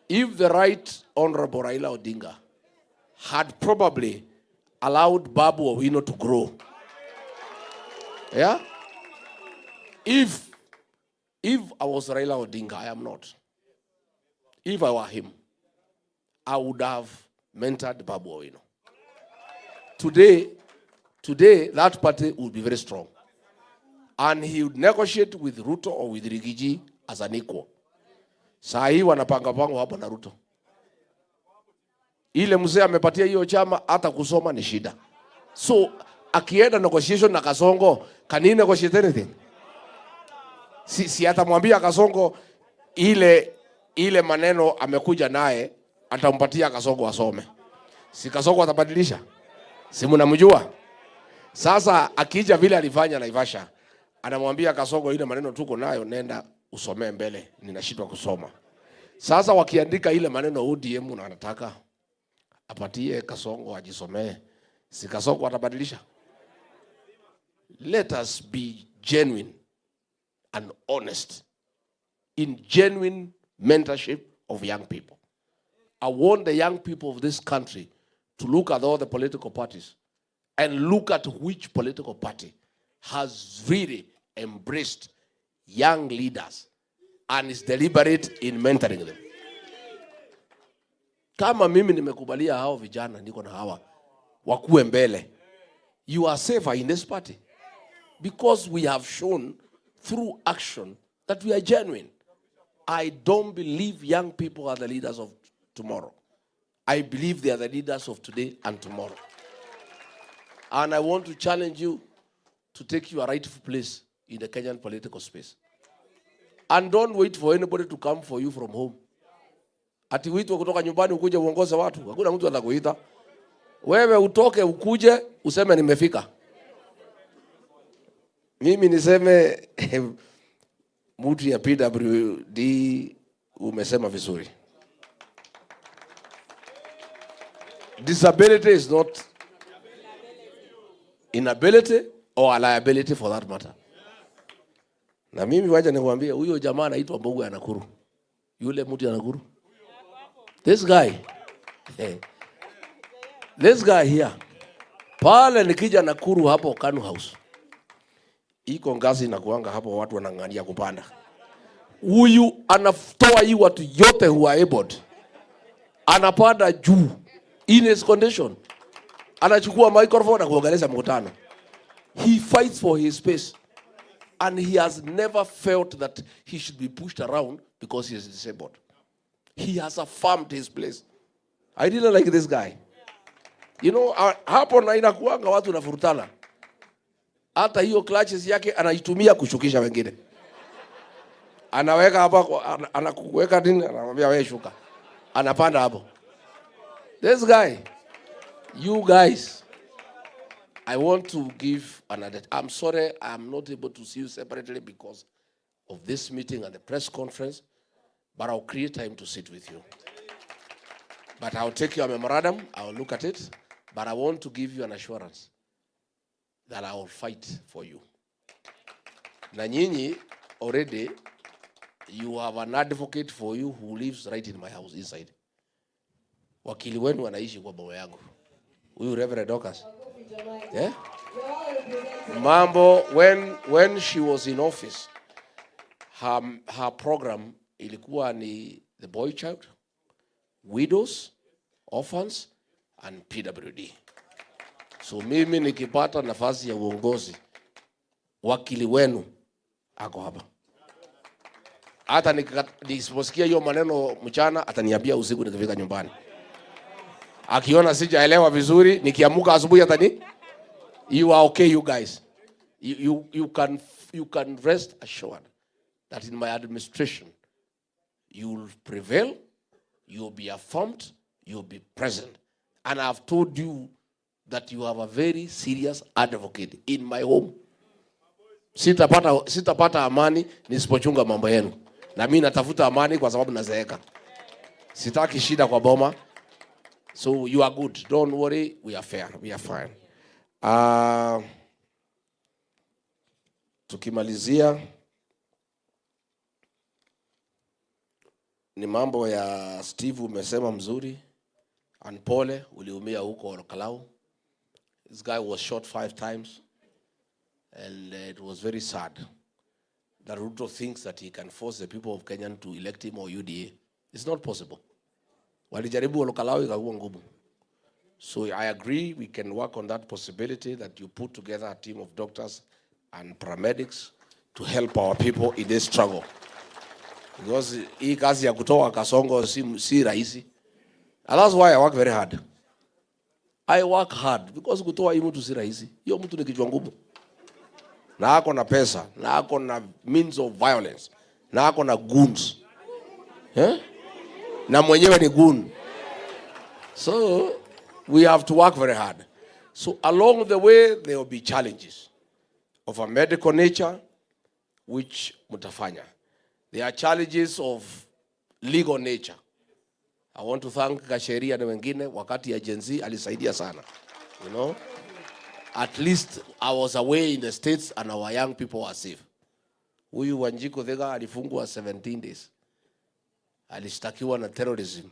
Speaker 1: the right honorable Raila Odinga had probably allowed Babu Owino to grow, yeah? If I was Raila Odinga, I am not. If I were him, I would have mentored Babu Owino. Today, that party would be very strong. And he would negotiate with Ruto or with Rigiji as an equal. Saa hii wanapanga hapo na Ruto. Ile mzee amepatia hiyo chama hata kusoma ni shida. So, akienda negotiation na Kasongo, can he negotiate anything? Si atamwambia Kasongo ile maneno amekuja naye atampatia Kasongo asome. Si Kasongo atabadilisha? Si mnamjua? Sasa akija vile alifanya Naivasha, anamwambia Kasongo ile maneno tuko nayo nenda usomee mbele, ninashindwa kusoma. Sasa wakiandika ile maneno ODM na anataka apatie Kasongo ajisomee, si Kasongo atabadilisha? Let us be genuine and honest in genuine mentorship of young people. I want the young people of this country to look at all the political parties and look at which political party has really embraced young leaders and is deliberate in mentoring them. Kama mimi nimekubalia hao vijana niko na hawa wakuwe mbele, you are safer in this party because we have shown through action that we are genuine. I don't believe young people are the leaders of tomorrow. I believe they are the leaders of today and tomorrow. And I want to challenge you to take your rightful place in the Kenyan political space. And don't wait for anybody to come for you from home. Ati uitwe kutoka nyumbani ukuje uongoze watu. Hakuna mtu atakuita. Wewe utoke ukuje useme nimefika. Mimi niseme mtu ya PWD umesema vizuri. Disability is not inability or a liability for that matter. Na mimi wacha nikwambie huyo jamaa anaitwa Mbogo ya Nakuru. Yule mtu ya Nakuru. This guy here. Pale nikija Nakuru hapo Kanu House. Iko ngazi na kuanga hapo watu wanang'ania kupanda. Huyu anatoa hii watu yote who are able. Anapanda juu in his condition. Anachukua microphone na kuongeleza mkutano. He fights for his space. And he has never felt that he should be pushed around because he is disabled. He has affirmed his place. I really like this guy. You know, hapo na inakuanga watu na furutana. Hata hiyo clutches yake anaitumia kushukisha wengine. Anaweka hapo, anakuweka nini, anamwambia wewe shuka. Anapanda hapo. This guy, you guys, I want to give another. I'm sorry I'm not able to see you separately because of this meeting and the press conference, but I'll create time to sit with you. But I'll take your memorandum, I'll look at it, but I want to give you an assurance that I will fight for you. Na nyinyi, already, you have an advocate for you who lives right in my house inside. wakili wenu anaishi kwa boma yangu. Huyu Reverend Dorcas. Yeah? Mambo, when she was in office, her program ilikuwa ni the boy child, widows, orphans, and PWD. So mimi nikipata nafasi ya uongozi, wakili wenu ako hapa. Hata nisiposikia hiyo maneno mchana, ataniambia usiku nikifika nyumbani. Akiona sijaelewa vizuri, nikiamuka asubuhi atani, you are okay, you guys. You can rest assured that in my administration, you will prevail, you will be affirmed, you will be present. And I have told you that you have a very serious advocate in my home. Sitapata amani nisipochunga mambo yenu. Na mimi natafuta amani kwa sababu nazeeka. Sitaki shida kwa boma. So you are good. Don't worry, we are fair. We are fine. Tukimalizia ni mambo ya Steve umesema mzuri. And pole uliumia huko Kalau. This guy was shot 5 times. And it was very sad that Ruto thinks that he can force the people of Kenya to elect him or UDA. It's not possible. Walijaribu Kalau ikakuwa ngumu. So I agree we can work on that possibility that you put together a team of doctors and paramedics to help our people in this struggle. Because hii kazi ya kutoa Kasongo si rahisi. And that's why I work very hard. I work hard because kutoa hii mtu si rahisi. Hiyo mtu ni kichwa ngumu. Na ako na pesa, na ako na means of violence, na ako na goons. Na mwenyewe ni goon. So we have to work very hard. So along the way there will be challenges of a medical nature which mutafanya. There are challenges of legal nature. I want to thank Kasheria na wengine wakati ya Gen Z alisaidia sana. You know? At least I was away in the States and our young people were safe. Huyu Wanjiko Thega alifungwa 17 days. Alishtakiwa na terrorism.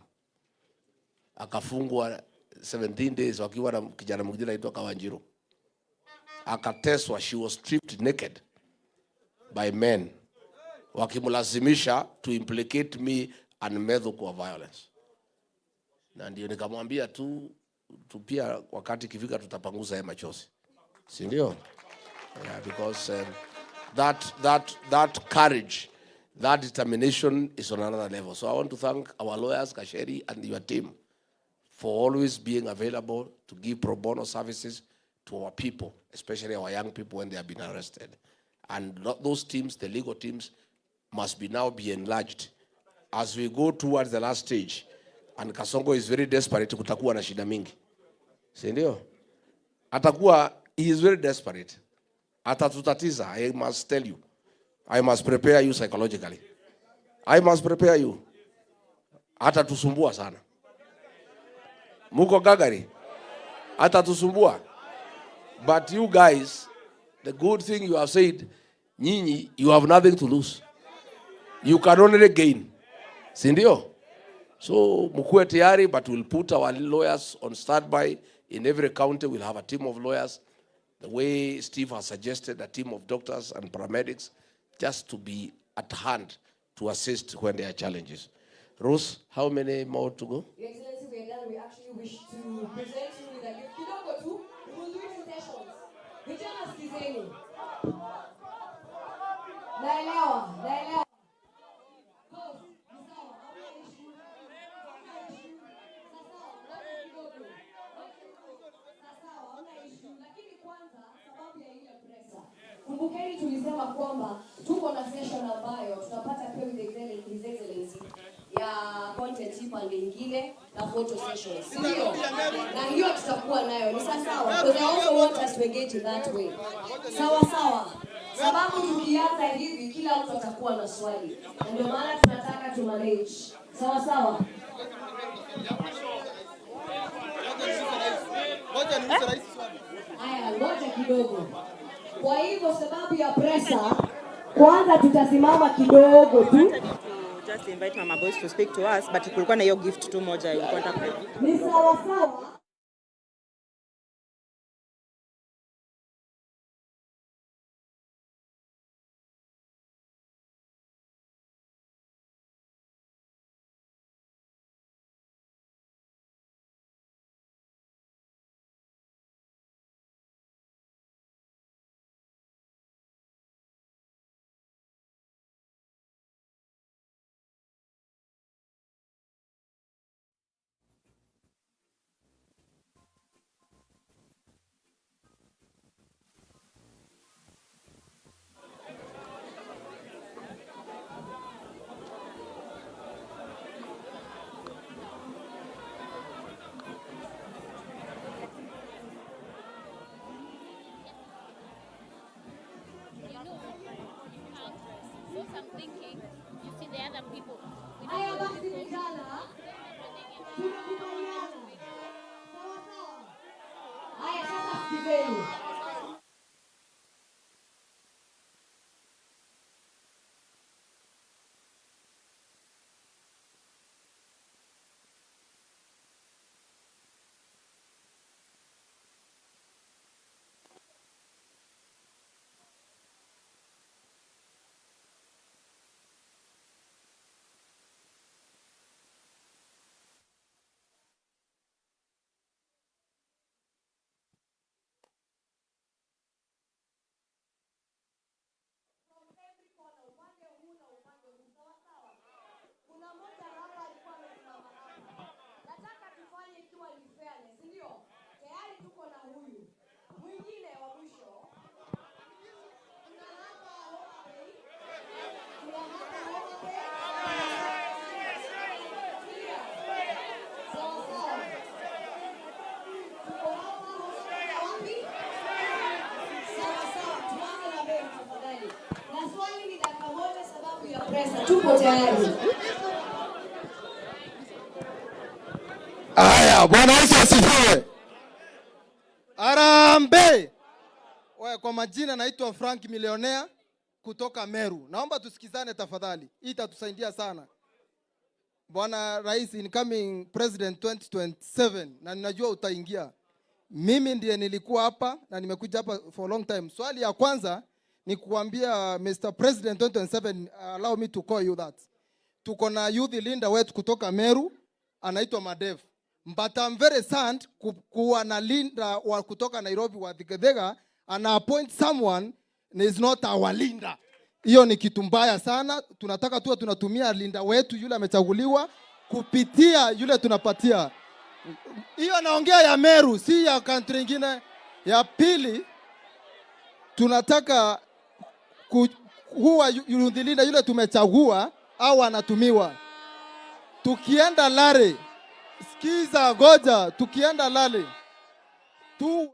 Speaker 1: Akafungwa 17 days wakiwa na kijana mwingine anaitwa Kawanjiro. Akateswa, she was stripped naked by men. Wakimlazimisha to implicate me and meddle kwa violence. Na ndio nikamwambia tu pia wakati kifika tutapanguza hema machozi. Si ndio? Yeah, because that courage, that determination is on another level. So I want to thank our lawyers, Kasheri, and your team for always being available to give pro bono services to our people, especially our young people when they have been arrested. And those teams, the legal teams, must now be enlarged as we go towards the last stage. And Kasongo is very desperate kutakuwa na shida mingi. Si ndio? He is very desperate. Atatutatiza, I must tell you. I must prepare you psychologically. I must prepare you. Atatusumbua sana. Muko gagari. Atatusumbua. But you guys, the good thing you have said, nyinyi, you have nothing to lose. You can only gain. Si ndio? So mkuwe tayari, but we'll put our lawyers on standby. In every county we'll have a team of lawyers. The way Steve has suggested, a team of doctors and paramedics, just to be at hand to assist when there are challenges. Rose, how many more to go?
Speaker 2: Your Excellency, we are done. We actually wish to present you with a gift. Kidogo tu, we will do it in sessions. Vijana sikizeni. Naelewa. Kumbukeni tulisema kwamba tuko na session ambayo tutapata pia with His Excellency ya content pande nyingine na photo sessions. Ndio. Na hiyo tutakuwa nayo. Ni sawa. Because I also want us to engage in that way. Sawa. Sababu tukianza hivi kila mtu atakuwa na swali. Na ndio maana tunataka tu manage. Sawa. Ngoja kidogo. Kwa hivyo sababu ya presa, kwanza tutasimama kidogo tu.
Speaker 3: just invite Mama Boys to speak to us, but kulikuwa na hiyo gift tu moja ilikuwa nataka.
Speaker 2: Ni sawa sawa. Haya basi vijana, tunakubaliana. Sawa sawa. Haya sasa sikizeni. Kuna mmoja hapa alikuwa amesimama hapa. Nataka tufanye ikiwa ni fairness, ndio? Tayari tuko na huyu. Mwingine wa mwisho. Kuna hapa Homa Bay. Kuna hapa Homa Bay. Sawa sawa. Tuko hapa wapi? Sawa sawa. Tuanze na Bay tafadhali. Na swali ni dakika moja sababu ya presa. Tuko tayari.
Speaker 8: Aya, Bwana Yesu asifiwe. Arambe. Oya, kwa majina naitwa Frank Millionaire kutoka Meru. Naomba tusikizane tafadhali. Hii itatusaidia sana. Bwana Rais, incoming President 2027, na ninajua utaingia. Mimi ndiye nilikuwa hapa na nimekuja hapa for a long time. Swali ya kwanza ni kuambia Mr. President 2027, allow me to call you that. Tuko na youth leader wetu kutoka Meru, anaitwa Madev. But I'm very sad kuwa na linda wa kutoka Nairobi wa Thigethega ana appoint someone is not our linda. Hiyo ni kitu mbaya sana. Tunataka tuwe tunatumia linda wetu yule amechaguliwa kupitia yule tunapatia. Hiyo naongea ya Meru, si ya country nyingine. Ya pili, tunataka huwa linda yule tumechagua au anatumiwa. Tukienda Lare, sikiza goja, tukienda Lale tu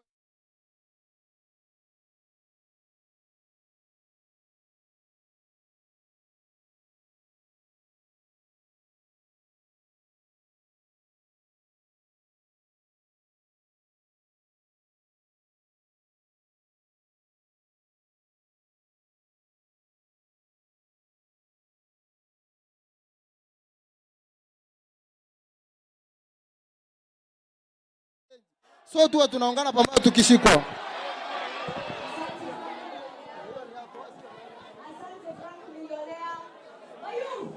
Speaker 8: so tuwe tunaungana pamoja tukishikwa.
Speaker 2: Asante Frank Millionaire. Mayu.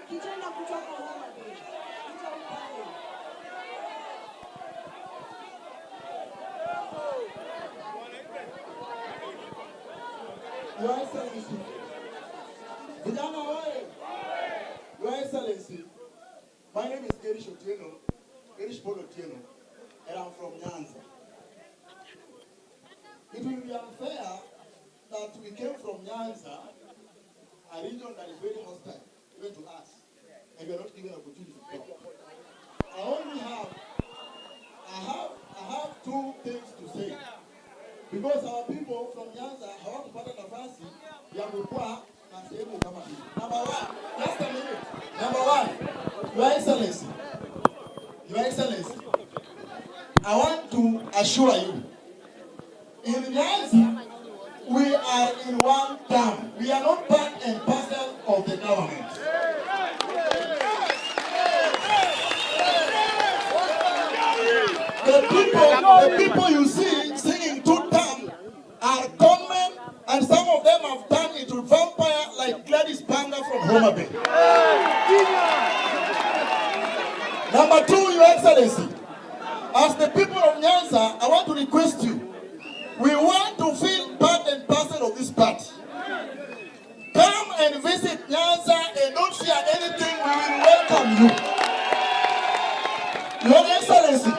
Speaker 2: Kijana kutoka Homa Bay.
Speaker 9: Your Excellency. Vijana oye. Your Excellency. My name is Gerish Polo Tieno, and I'm from Nyanza. It will be unfair that we came from Nyanza, a region that is very hostile even to us, and we are not given an opportunity to talk. I only have because our people from Nyanza hawakupata nafasi ya kukua na sehemu kama hii. Number one, just a minute. Number one, Your Excellency, Your Excellency, I want to assure you, in Nyanza, we are in one term. We are not part and parcel of the government. The people you see singing two term are gunmen, and some of them have turned into vampire like Gladys Panga from Homa Bay. Number two, Your Excellency, as the people of Nyanza, I want to request you, we want to feel part and parcel of this party. Come and visit Nyanza and don't fear anything, we will welcome you. Your Excellency,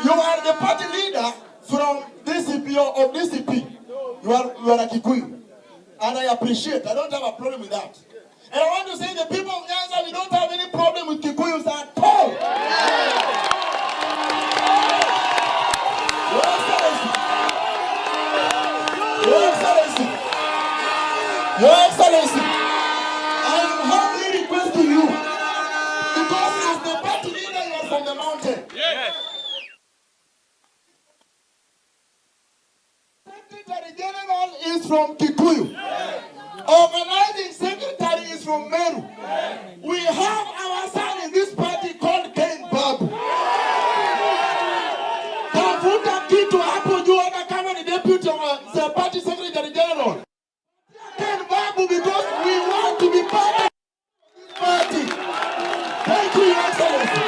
Speaker 9: you are the party leader from DCP or of DCP. You are a Kikuyu. And I appreciate, I don't have a problem with that. And I want to say the people of Nyanza, we don't have any problem with Kikuyus at all. Your Excellency, Your Excellency, Your Excellency, I am humbly requesting you, because as the party leader, you are from the mountain. Yes. Secretary General is from Kikuyu. Yes. Organizing secretary is from Meru. Yes. We have our son in this party called Ken Babu. Tafuta kitu hapo juu hata kama ni deputy of the party secretary general. Ken Babu, because we want to be part of this party. Thank you, Your Excellency.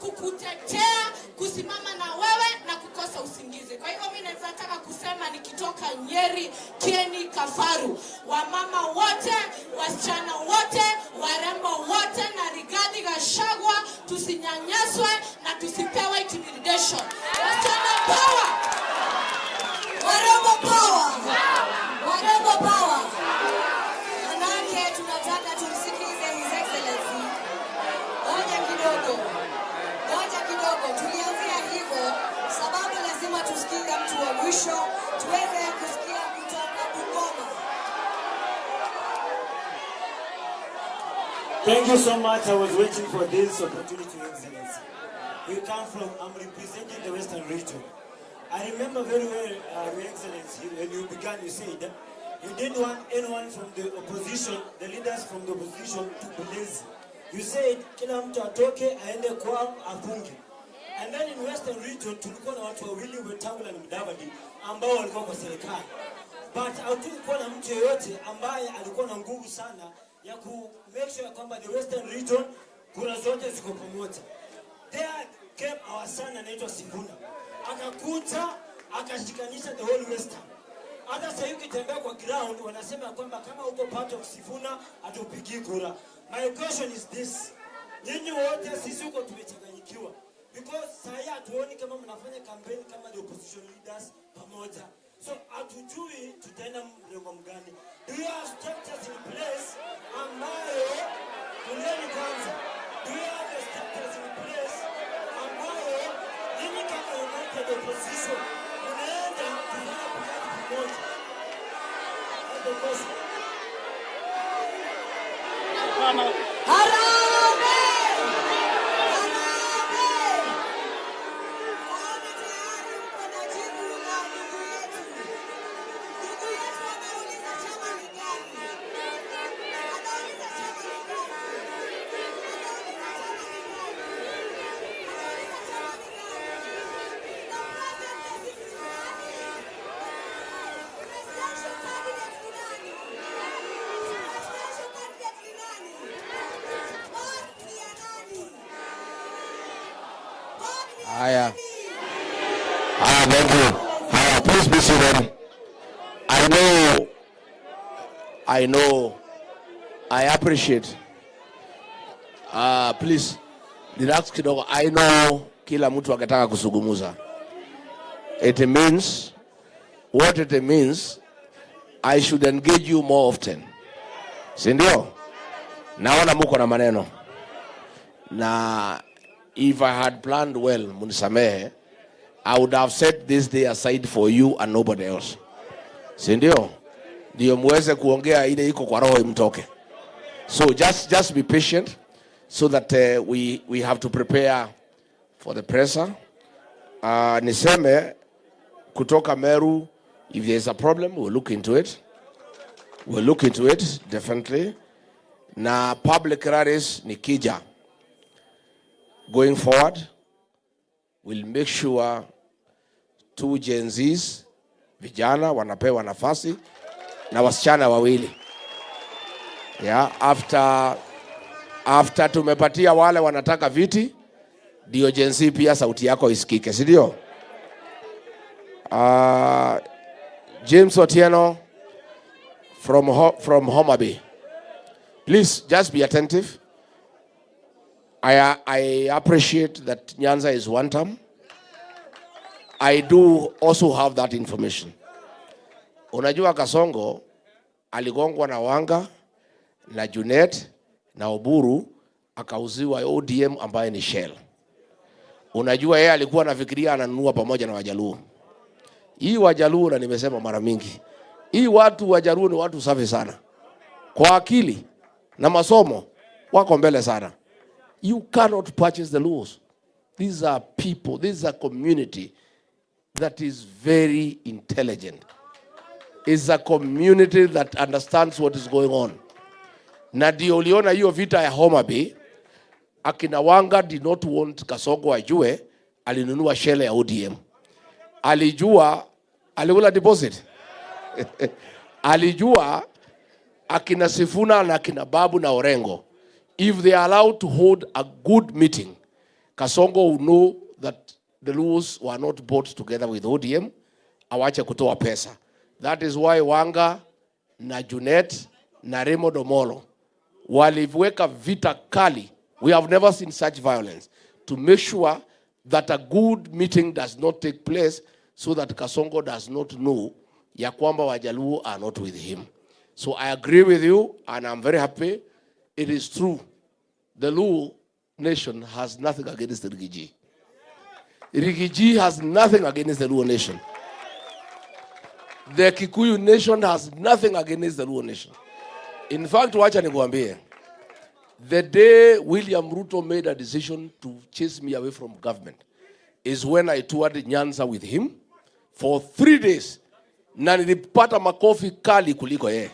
Speaker 2: Kukutetea, kusimama na wewe na kukosa usingizi. Kwa hivyo mimi nataka kusema nikitoka Nyeri, Kieni, Kafaru, wamama wote, wasichana wote, warembo wote na Rigathi Gachagua, tusinyanyaswe na tusipewe intimidation. Wasichana power! Warembo power! Warembo power! Manake tunataka tumsikize His Excellency. Ngoja kidogo, tulianzia hivyo, sababu lazima tusikie mtu wa mwisho, tuweze kusikia kutoka Bungoma.
Speaker 10: Thank you so much. I was waiting for this opportunity, Your Excellency. I'm representing the Western region. I remember very well, Your Excellency, when you began, you said you didn't want anyone from the opposition, the leaders from the opposition, to be lazy. You said kila mtu atoke aende kwao afunge. And then in Western region tulikuwa na watu wawili, Wetangula na Mudavadi, ambao walikuwa kwa serikali. But hatukuwa na mtu yeyote ambaye alikuwa na nguvu sana ya ku make sure kwamba the Western region kura zote ziko pamoja. There came our son anaitwa Sifuna. Akakuta akashikanisha the whole Western. Hata sasa ukitembea kwa ground wanasema kwamba kama uko part of Sifuna atupigi kura. My question is this. Nyinyi wote sisi uko tumechanganyikiwa. Because sasa hatuoni kama mnafanya campaign kama the opposition leaders pamoja. So hatujui tutaenda mrengo mgani. Do you have structures in place ambayo kuleni kwanza? Do you have the structures in place ambayo nyinyi kama united opposition unaenda kufanya kazi pamoja? That's the question.
Speaker 1: Haya. Thank you. Please be seated. I know, I appreciate. Please, relax kidogo. I know kila mtu akitaka kusugumuza. It means, what it means, I should engage you more often. Sindio? Naona muko na maneno. Na if I had planned well, munisamehe, I would have set this day aside for you and nobody else. Sindio? Ndio muweze kuongea ile iko kwa roho imtoke. So just be patient so that we have to prepare for the presser. Niseme kutoka Meru, if there is a problem, we'll look into it. We'll look into it, definitely. Na public rallies nikija. Going forward, we'll make sure 2 Gen Zs, vijana, wanapewa nafasi, na wasichana wawili. Yeah, after tumepatia wale wanataka viti, ndio Gen Z pia sauti yako isikike, si ndio? James Otieno from Homa Bay. Please just be attentive. I appreciate that Nyanza is one term. I do also have that information. Unajua Kasongo aligongwa na Wanga na Junet na Oburu akauziwa ODM ambaye ni Shell. Unajua yeye alikuwa anafikiria ananunua pamoja na Wajaluo. Hii Wajaluo, na nimesema mara mingi, hii watu Wajaluo ni watu safi sana. Kwa akili na masomo wako mbele sana. You cannot purchase the Luos. These are people, this is a community that is very intelligent. It's a community that understands what is going on. Na ndio uliona hiyo vita ya Homa Bay, akina Wanga did not want Kasongo ajue alinunua share ya ODM. Alijua alikula deposit. Alijua akina Sifuna na akina Babu na Orengo, if they are allowed to hold a good meeting, Kasongo will know that the Luos were not bought together with ODM, awache kutoa pesa. That is why Wanga na Junet na Remo Domolo waliweka vita kali. We have never seen such violence, to make sure that a good meeting does not take place, so that Kasongo does not know ya kwamba Wajaluo are not with him. So I agree with you, and I'm very happy. It is true. The Luo nation has nothing against the Rigiji. Rigiji has nothing against the Luo nation. The Kikuyu nation has nothing against the Luo nation. In fact, wacha nikuambie, the day William Ruto made a decision to chase me away from government is when I toured Nyanza with him for 3 days. Na nilipata makofi kali kuliko yeye.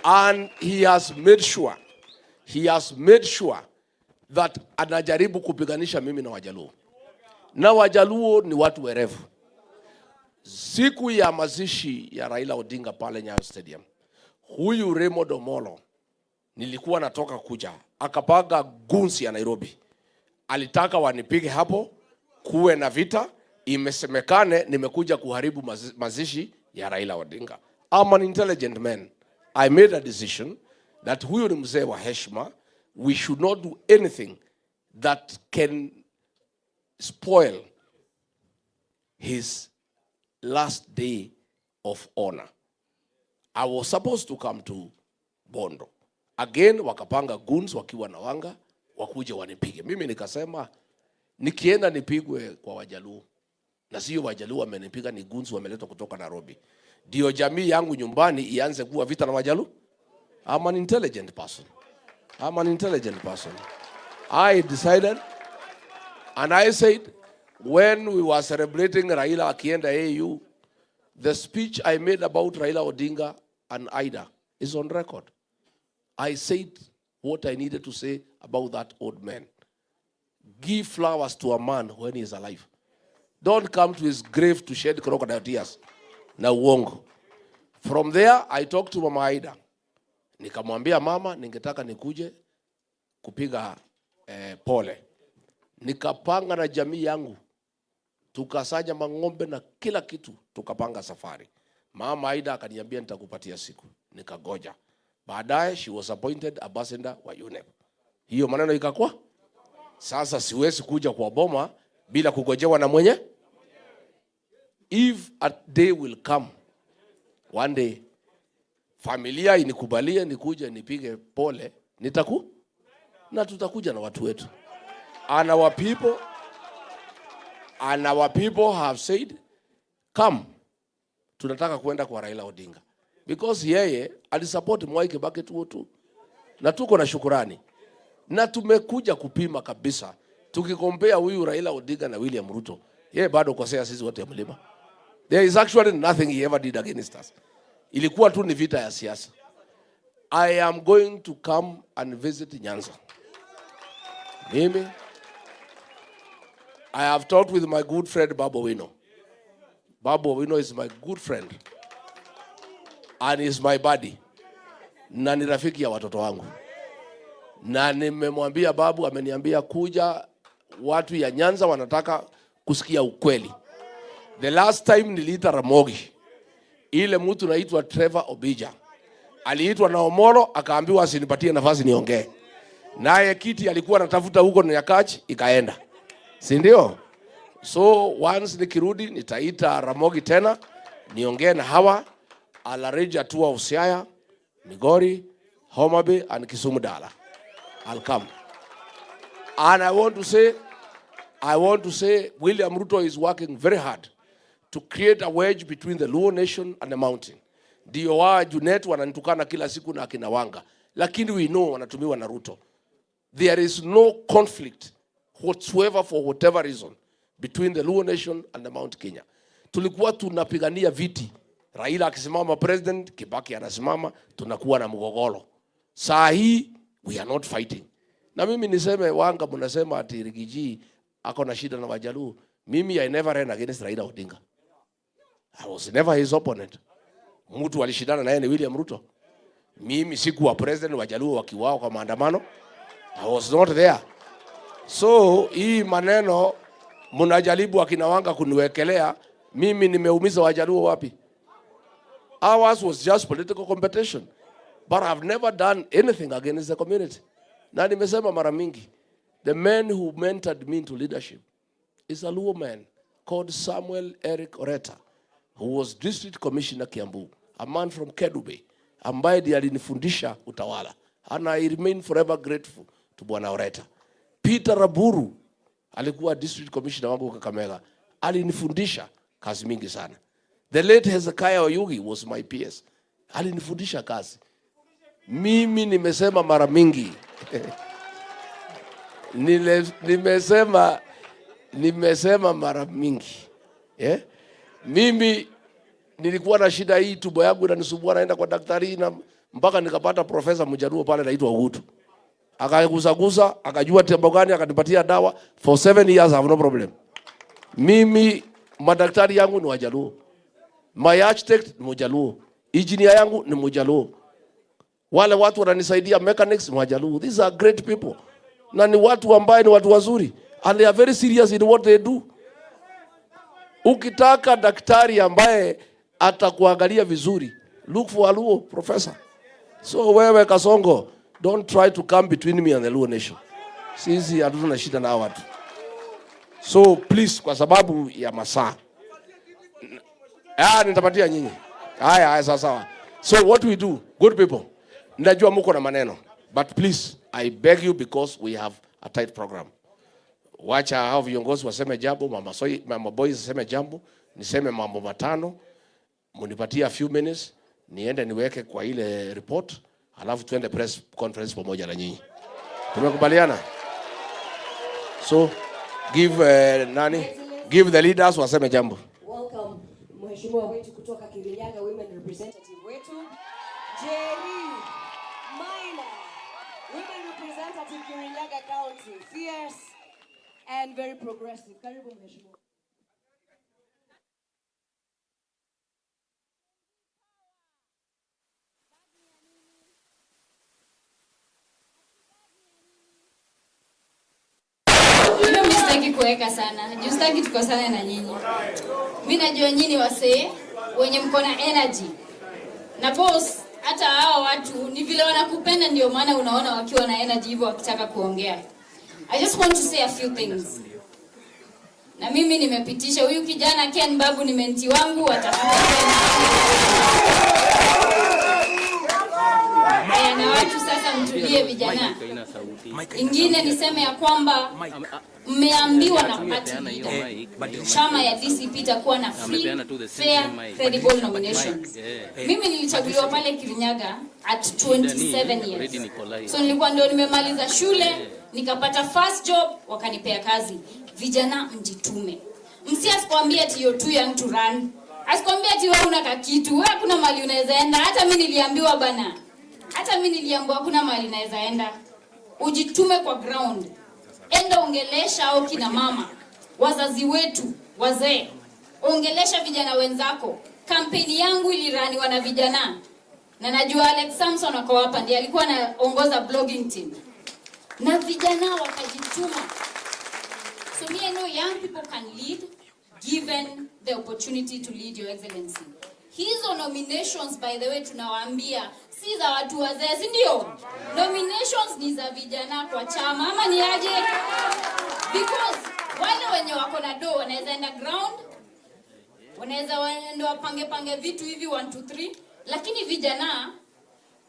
Speaker 1: And he has made sure that anajaribu kupiganisha mimi na Wajaluo. Na Wajaluo ni watu werevu. Siku ya mazishi ya Raila Odinga pale Nyayo Stadium, huyu Remo Domolo nilikuwa natoka kuja, akapaga gunsi ya Nairobi. Alitaka wanipige hapo, kuwe na vita, imesemekane nimekuja kuharibu mazishi ya Raila Odinga. I'm an intelligent man. I made a decision that huyu ni mzee wa heshima. We should not do anything that can spoil his last day of honor. I was supposed to come to Bondo. Again, wakapanga goons wakiwa na Wanga, wakuje wanipige. Mimi nikasema, nikienda nipigwe kwa Wajaluo. Na sio Wajaluo wamenipiga, ni goons wameletwa kutoka Nairobi. Ndio jamii yangu nyumbani ianze kuwa vita na Wajaluo. I'm an intelligent person. I decided, and I said, when we were celebrating Raila akienda AU, the speech I made about Raila Odinga and Ida is on record. I said what I needed to say about that old man. Give flowers to a man when he is alive. Don't come to his grave to shed crocodile tears. Na uongo. From there, I talked to Mama Ida. Nikamwambia mama, ningetaka nikuje kupiga pole. nikapanga na jamii yangu, tukasanya mang'ombe na kila kitu, tukapanga safari. Mama Aida akaniambia nitakupatia siku, nikagoja. Baadaye she was appointed ambassador wa UNEP. Hiyo maneno ikakuwa. Sasa siwezi kuja kwa boma bila kugojewa na mwenye. If a day will come, one day, familia inikubalie nikuje nipige pole, na tutakuja na watu wetu. And our people have said, come, tunataka kuenda kwa Raila Odinga. Because yeye alisupport Mwai Kibaki tu. Na tuko na shukurani. Na tumekuja kupima kabisa. Tukikompea huyu Raila Odinga na William Ruto, yeye bado kosea sisi wote mlima. There is actually nothing he ever did against us. Ilikuwa tu ni vita ya siasa. I am going to come and visit Nyanza. Mimi, I have talked with my good friend Babu Owino. Babu Owino is my good friend. And is my buddy. Na ni rafiki ya watoto wangu. Na nimemwambia Babu, ameniambia kuja, watu ya Nyanza wanataka kusikia ukweli. The last time niliita Ramogi, ile mtu naitwa Trevor Obija, aliitwa na Omolo, akaambiwa asinipatie nafasi niongee. Naye kiti alikuwa anatafuta huko na Nyakachi, ikaenda. Si ndio? So once nikirudi nitaita Ramogi tena niongee na hawa. I'll arrange a tour of Siaya, Migori, Homa Bay and Kisumu Dala. I'll come. And I want to say William Ruto is working very hard to create a wedge between the Luo nation and the mountain. Ndio wa Junet wananitukana kila siku na akina Wanga. Lakini we know wanatumiwa na Ruto. There is no conflict whatsoever for whatever reason between the Luo nation and the Mount Kenya. Tulikuwa tunapigania viti. Raila akisimama president, Kibaki anasimama, tunakuwa na mgogoro. Saa hii we are not fighting. Na mimi niseme Wanga mnasema ati Rigiji ako na shida na Wajaluo. Mimi I never ran against Raila Odinga. I was never his opponent. Mtu alishindana naye ni William Ruto. Mimi sikuwa president, Wajaluo wakiwao kwa maandamano. I was not there. So hii maneno mnajaribu akina Wanga kuniwekelea, mimi nimeumiza Wajaluo wapi? Ours was just political competition. But I've never done anything against the community. Na nimesema mara mingi, the man who mentored me into leadership is a Luo man called Samuel Eric Oreta, who was district commissioner Kiambu, a man from Kedube, ambaye ndiye alinifundisha utawala. And I remain forever grateful to Bwana Oreta. Peter Raburu alikuwa district commissioner wangu Kakamega, alinifundisha kazi mingi sana. The late Hezekiah Oyugi was my PS. Alinifundisha kazi. Mimi nimesema mara mingi. nimesema mara mingi. Yeah? Mimi nilikuwa na shida hii, tumbo yangu inanisumbua, naenda kwa daktari na mpaka nikapata profesa Mjaluo pale anaitwa Uhutu. Akagusa, akajua tembo gani, akanipatia dawa. For 7 years I have no problem. Mimi madaktari yangu ni Wajaluo. My architect ni Mjaluo. Engineer yangu ni Mjaluo. Wale watu wananisaidia mechanics ni Wajaluo. These are great people. Na ni watu ambaye ni watu wazuri. And they are very serious in what they do. Ukitaka daktari ambaye atakuangalia vizuri, look for a Luo professor. So wewe Kasongo, don't try to come between me and the Luo nation. Sisi hatuna shida na watu. So please, kwa sababu ya masaa. Nitapatia nyinyi. Haya sawa. So what we do, good people, najua mko na maneno, but please, I beg you, because we have a tight program. Wacha hao viongozi waseme jambo, mama boys waseme jambo, niseme mambo matano, munipatie a few minutes, niende niweke kwa ile report, alafu tuende press conference pamoja na nyinyi. Tumekubaliana? So give give the leaders waseme jambo.
Speaker 2: Welcome mheshimiwa wetu kutoka Kirinyaga, women representative wetu Jerry Maina, women representative Kirinyaga County, fierce and very progressive. Karibu mheshimiwa.
Speaker 11: sitaki kuweka sana. Juu sitaki tukosane na nyinyi. Mimi najua nyinyi wasee wenye mko na energy. Na boss, hata hao watu ni vile wanakupenda ndio maana unaona wakiwa na energy hivyo wakitaka kuongea. I just want to say a few things. Na mimi nimepitisha huyu kijana Ken Babu ni menti wangu atafuta. Na watu sasa mtulie vijana. Ingine niseme ya kwamba mmeambiwa na party leader chama ya DCP itakuwa na free, fair, credible nominations. Mimi nilichaguliwa pale Kirinyaga at 27 years. So nilikuwa ndio nimemaliza shule, nikapata first job, wakanipea kazi. Vijana mjitume. Msiasikwambie ati you're too young to run. Asikwambie ati wewe una kakitu, wewe kuna mali unaweza enda. Hata mimi niliambiwa bana. Hata mimi niliambiwa kuna mali naweza enda. Ujitume kwa ground. Enda ongelesha au kina mama, wazazi wetu, wazee. Ongelesha vijana wenzako. Kampeni yangu iliraniwa na vijana. Na najua Alex Samson ako hapa ndiye alikuwa anaongoza blogging team. Na vijana wakajituma. So me I know young people can lead given the opportunity to lead, Your Excellency. Hizo nominations by the way tunawaambia si za watu wazee, si ndio? Nominations ni za vijana kwa chama ama ni aje? Because wale wenye wako na do wanaweza enda ground, wanaweza waende wapange vitu hivi 1 2 3, lakini vijana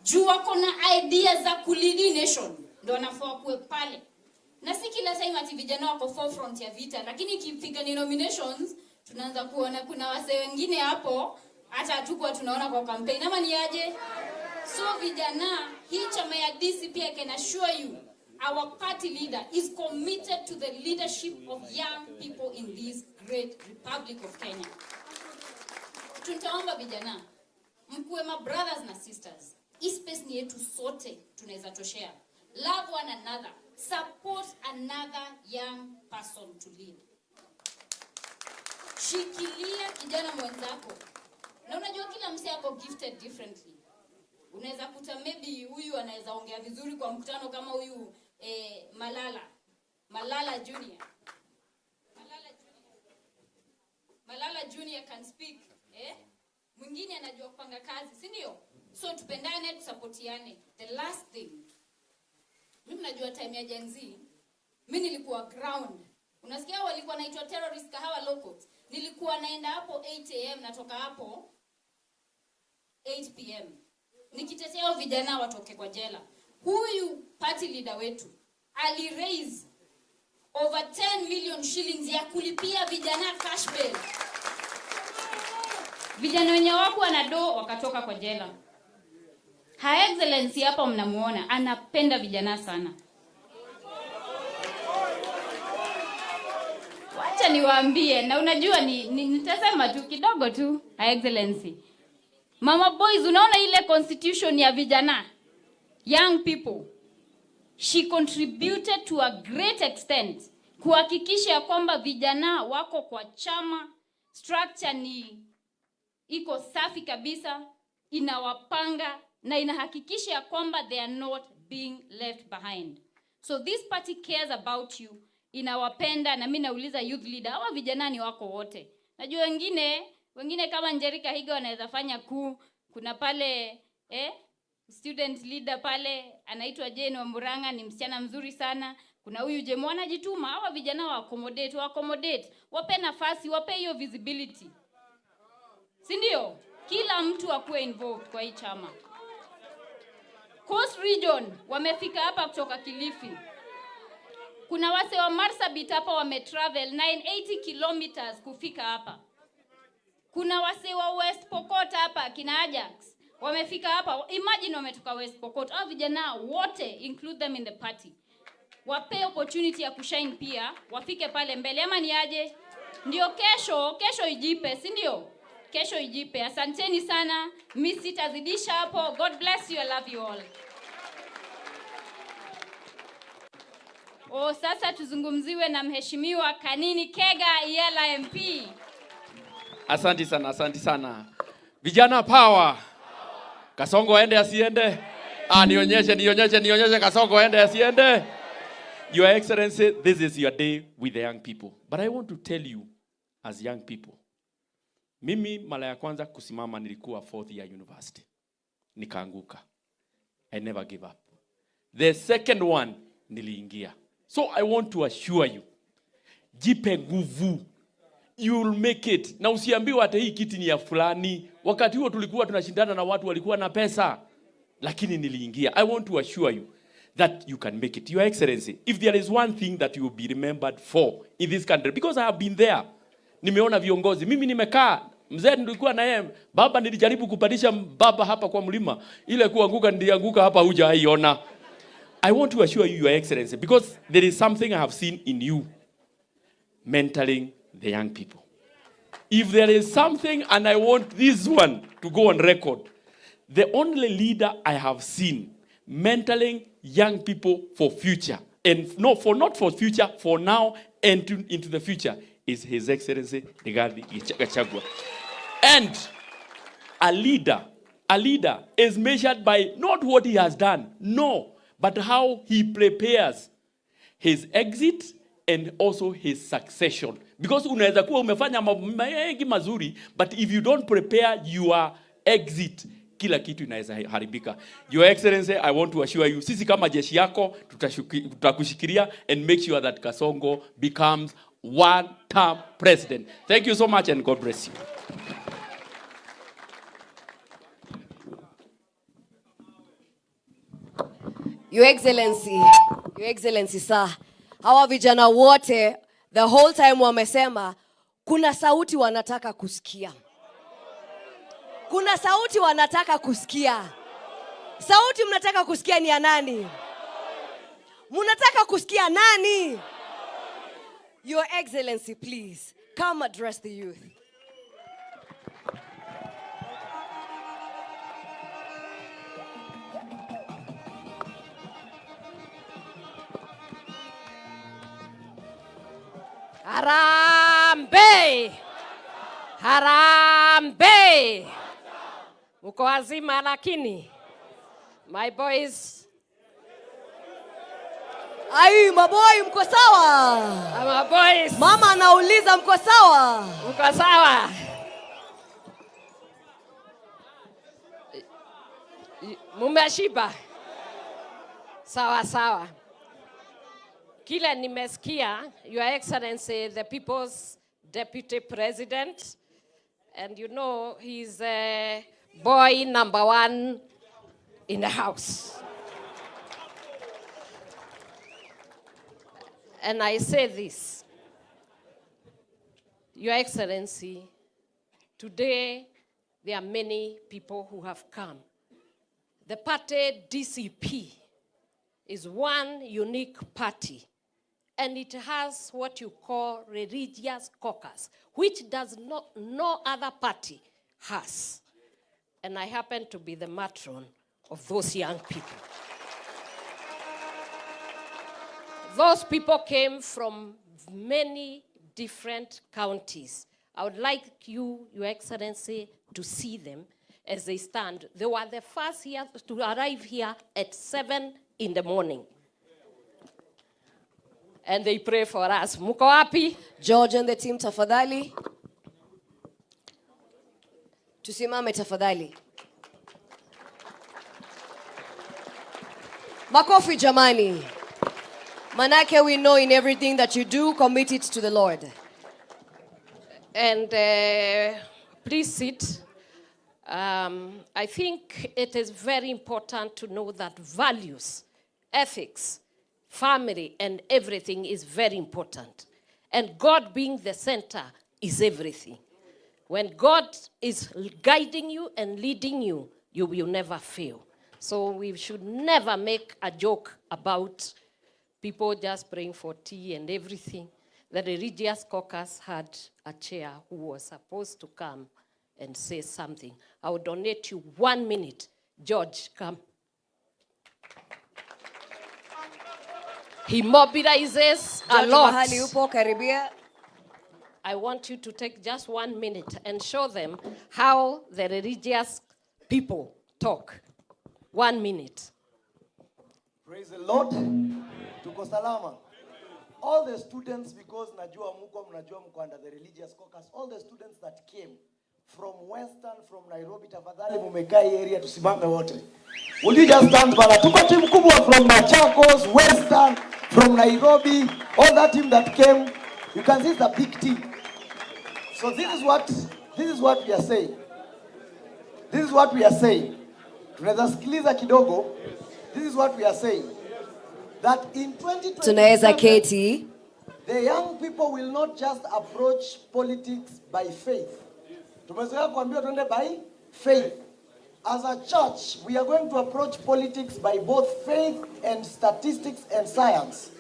Speaker 11: juu wako na ideas za kulead nation ndio wanafaa kuwe pale. Na si kila time ati vijana wako forefront ya vita, lakini ikifika ni nominations tunaanza kuona kuna wase wengine hapo hata hatukuwa tunaona kwa campaign ama ni aje? So vijana, hii chama ya DCP I can assure you our party leader is committed to the leadership of young people in this great Republic of Kenya. Tuntaomba vijana, mkuwe ma brothers na sisters. Hii space ni yetu sote, tunaweza toshea. Love one another. Support another young person to lead. Shikilia kijana mwenzako. Na unajua kila msee ako gifted differently. Unaweza kuta maybe huyu anaweza ongea vizuri kwa mkutano kama huyu Malala Junior. Malala Junior can speak, Mwingine anajua kupanga kazi, si ndio? So tupendane, tusapotiane. The last thing. Mimi najua time ya Gen Z, mimi nilikuwa ground. Unasikia walikuwa naitwa terrorist kahawa locals. Nilikuwa naenda hapo 8 am natoka hapo 8 pm. Nikitetea vijana watoke kwa jela. Huyu party leader wetu ali raise over 10 million shillings ya kulipia vijana cash bail. Vijana wenye wako wanado wakatoka kwa jela. Her Excellency hapa mnamuona anapenda vijana sana. Wacha niwaambie na unajua nitasema tu kidogo tu, Her Excellency. Mama boys, unaona ile constitution ya vijana, young people, she contributed to a great extent kuhakikisha kwamba vijana wako kwa chama, structure ni iko safi kabisa, inawapanga na inahakikisha kwamba they are not being left behind. So this party cares about you, inawapenda. Na mimi nauliza youth leader, hawa vijana ni wako wote. Najua wengine kama Njerika Higa wanaweza fanya kuna pale student leader pale anaitwa Jane Wamburanga, ni msichana mzuri sana. Kuna huyu Jemo anajituma. Hawa vijana wa accommodate, wape nafasi, wape hiyo visibility. Si ndio? Kila mtu akuwe involved kwa hii chama. Coast Region wamefika hapa kutoka Kilifi. Kuna wase wa Marsabit hapa wametravel 980 kilometers kufika hapa. Kuna wase wa West Pokot hapa kina Ajax wamefika hapa. Imagine wametoka West Pokot. Hao vijana wote, include them in the party. Wape opportunity ya kushine pia, wafike pale mbele ama ni aje? Ndio kesho ijipe, si ndio? Kesho ijipe. Asanteni sana. Mimi sitazidisha hapo. God bless you. I love you all. Sasa tuzungumziwe na mheshimiwa Kanini Kega Iyela MP.
Speaker 12: Asante sana. Vijana power. Kasongo aende asiende? Nionyeshe Kasongo aende asiende? Your Excellency, this is your day with the young people. But I want to tell you, as young people, mimi mara ya kwanza kusimama nilikuwa 4th year university. Nikaanguka. I never give up. The second one, niliingia. So I want to assure you, jipe nguvu. You will make it. Na usiambiwe hata hii kiti ni ya fulani. Wakati huo tulikuwa tunashindana na watu walikuwa na pesa. Lakini niliingia. I want to assure you that you can make it. Your Excellency, if there is one thing that you will be remembered for in this country, because I have been there. Nimeona viongozi. Mimi nimekaa. Mzee nilikuwa na yeye. Baba nilijaribu kupandisha baba hapa kwa mlima. Ile kuanguka nilianguka hapa hujaiona. I want to assure you, Your Excellency, because there is something I have seen in you. Mentoring the young people. If there is something, and I want this one to go on record, the only leader I have seen mentoring young people for future, and not for future, for now and into the future, is His Excellency Rigathi Gachagua. And a leader is measured by not what he has done, no, but how he prepares his exit and also his succession. Because unaweza kuwa umefanya mengi mazuri, but if you don't prepare your exit, kila kitu inaweza haribika. Your Excellency, I want to assure you, sisi kama jeshi yako, tutakushikilia and make sure that Kasongo becomes one-term president. Thank you so much and God bless you.
Speaker 2: Your Excellency, sir. Hawa vijana wote, the whole time wamesema, kuna sauti wanataka kusikia. Kuna sauti wanataka kusikia. Sauti mnataka kusikia ni ya nani? Mnataka kusikia nani? Your Excellency, please, come address the youth.
Speaker 13: Harambe! Harambe! Muko wazima lakini? My boys.
Speaker 2: Ai, maboy mko sawa?
Speaker 13: My boys.
Speaker 2: Mama anauliza mko sawa?
Speaker 13: Mko sawa? Mumeshiba? Sawa sawa. Kile nimesikia, Your Excellency, the People's Deputy President, and you know he's boy number 1 in the house. And I say this, Your Excellency, today there are many people who have come. The party DCP is one unique party, and it has what you call religious caucus, which no other party has. And I happen to be the matron of those young people. Those people came from many different counties. I would like you, Your Excellency, to see them as they stand. They were the first here to arrive here at 7 in the morning. And they pray for us. Muko wapi?
Speaker 2: George and the team, tafadhali. Tusimame tafadhali. Makofi jamani. Manake, we know in everything that you do, commit it to the Lord.
Speaker 13: And please sit. I think it is very important to know that values, ethics, family, and everything is very important. And God being the center is everything. When God is guiding you and leading you, you will never fail. So we should never make a joke about people just praying for tea and everything. The religious caucus had a chair who was supposed to come and say something. I will donate you 1 minute. George, come. He mobilizes a lot.
Speaker 2: Mahali upo karibia.
Speaker 13: I want you to take just 1 minute and show them how the religious people talk. 1 minute.
Speaker 14: Praise the Lord. Tuko salama. All the students, because mnajua mko under the religious caucus, all the students that came from Western, from Nairobi, tafadhali mumekaa hii area tusimame wote. Will you just stand bana? Tuko team kubwa from Machakos, Western, from Nairobi, all that team that came. You can see it's a big team. So this is what we are saying. This is what we are saying. Tunaweza sikiliza kidogo. This is what we are saying. That in 2027, the young people will not just approach politics by faith. Tumezoea kuambiwa tuende by faith. As a church, we are going to approach politics by both faith and statistics and science.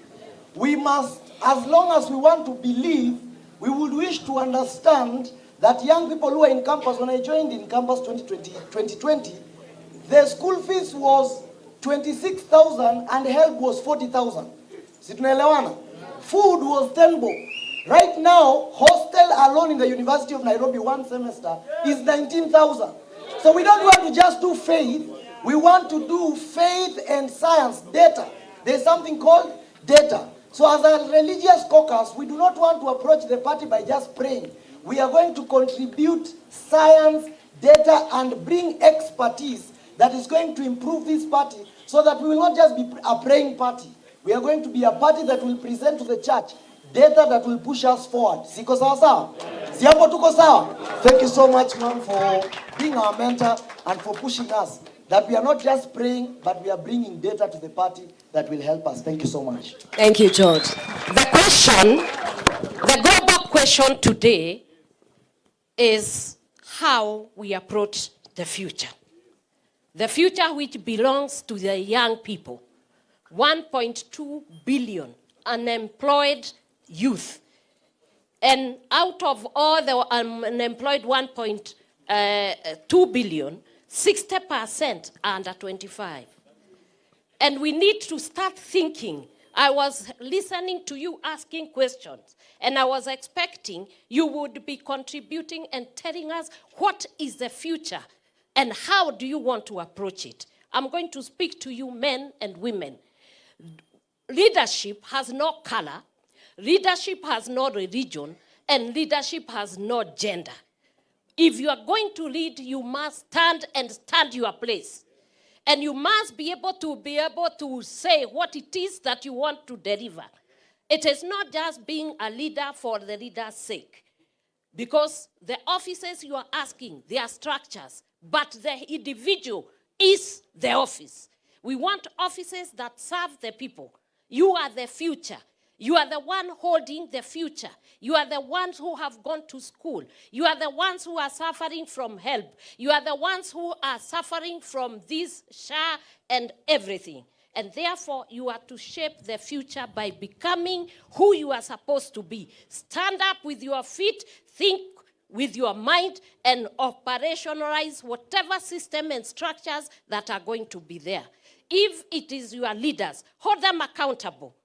Speaker 14: We must, as long as we want to believe, we would wish to understand that young people who are in campus, when I joined in campus 2020, the school fees was 26,000 and help was 40,000. Si tunaelewana? Food was 10 bob. Right now, hostel alone in the University of Nairobi one semester is 19,000. So we don't want to just do faith. We want to do faith and science, data. There's something called data. So as a religious caucus, we do not want to approach the party by just praying. We are going to contribute science, data, and bring expertise that is going to improve this party so that we will not just be a praying party. We are going to be a party that will present to the church data that will push us forward. Siko sawa sawa? Siapo tuko sawa? Thank you so much, ma'am, for being our mentor and for pushing us. That we are not just praying, but we are bringing data to the party that will help us. Thank you so much.
Speaker 13: Thank you, George. The go-back question today is how we approach the future. The future which belongs to the young people. 1.2 billion unemployed youth. And out of all the unemployed 1.2 billion, 60% are under 25. And we need to start thinking. I was listening to you asking questions, and I was expecting you would be contributing and telling us what is the future and how do you want to approach it. I'm going to speak to you, men and women. Leadership has no color, leadership has no religion, and leadership has no gender. If you are going to lead, you must stand your place. And you must be able to say what it is that you want to deliver. It is not just being a leader for the leader's sake. Because the offices you are asking, they are structures. But the individual is the office. We want offices that serve the people. You are the future. You are the one holding the future. You are the ones who have gone to school. You are the ones who are suffering from help. You are the ones who are suffering from this SHA and everything. And therefore, you are to shape the future by becoming who you are supposed to be. Stand up with your feet, think with your mind, and operationalize whatever system and structures that are going to be there. If it is your leaders, hold them accountable.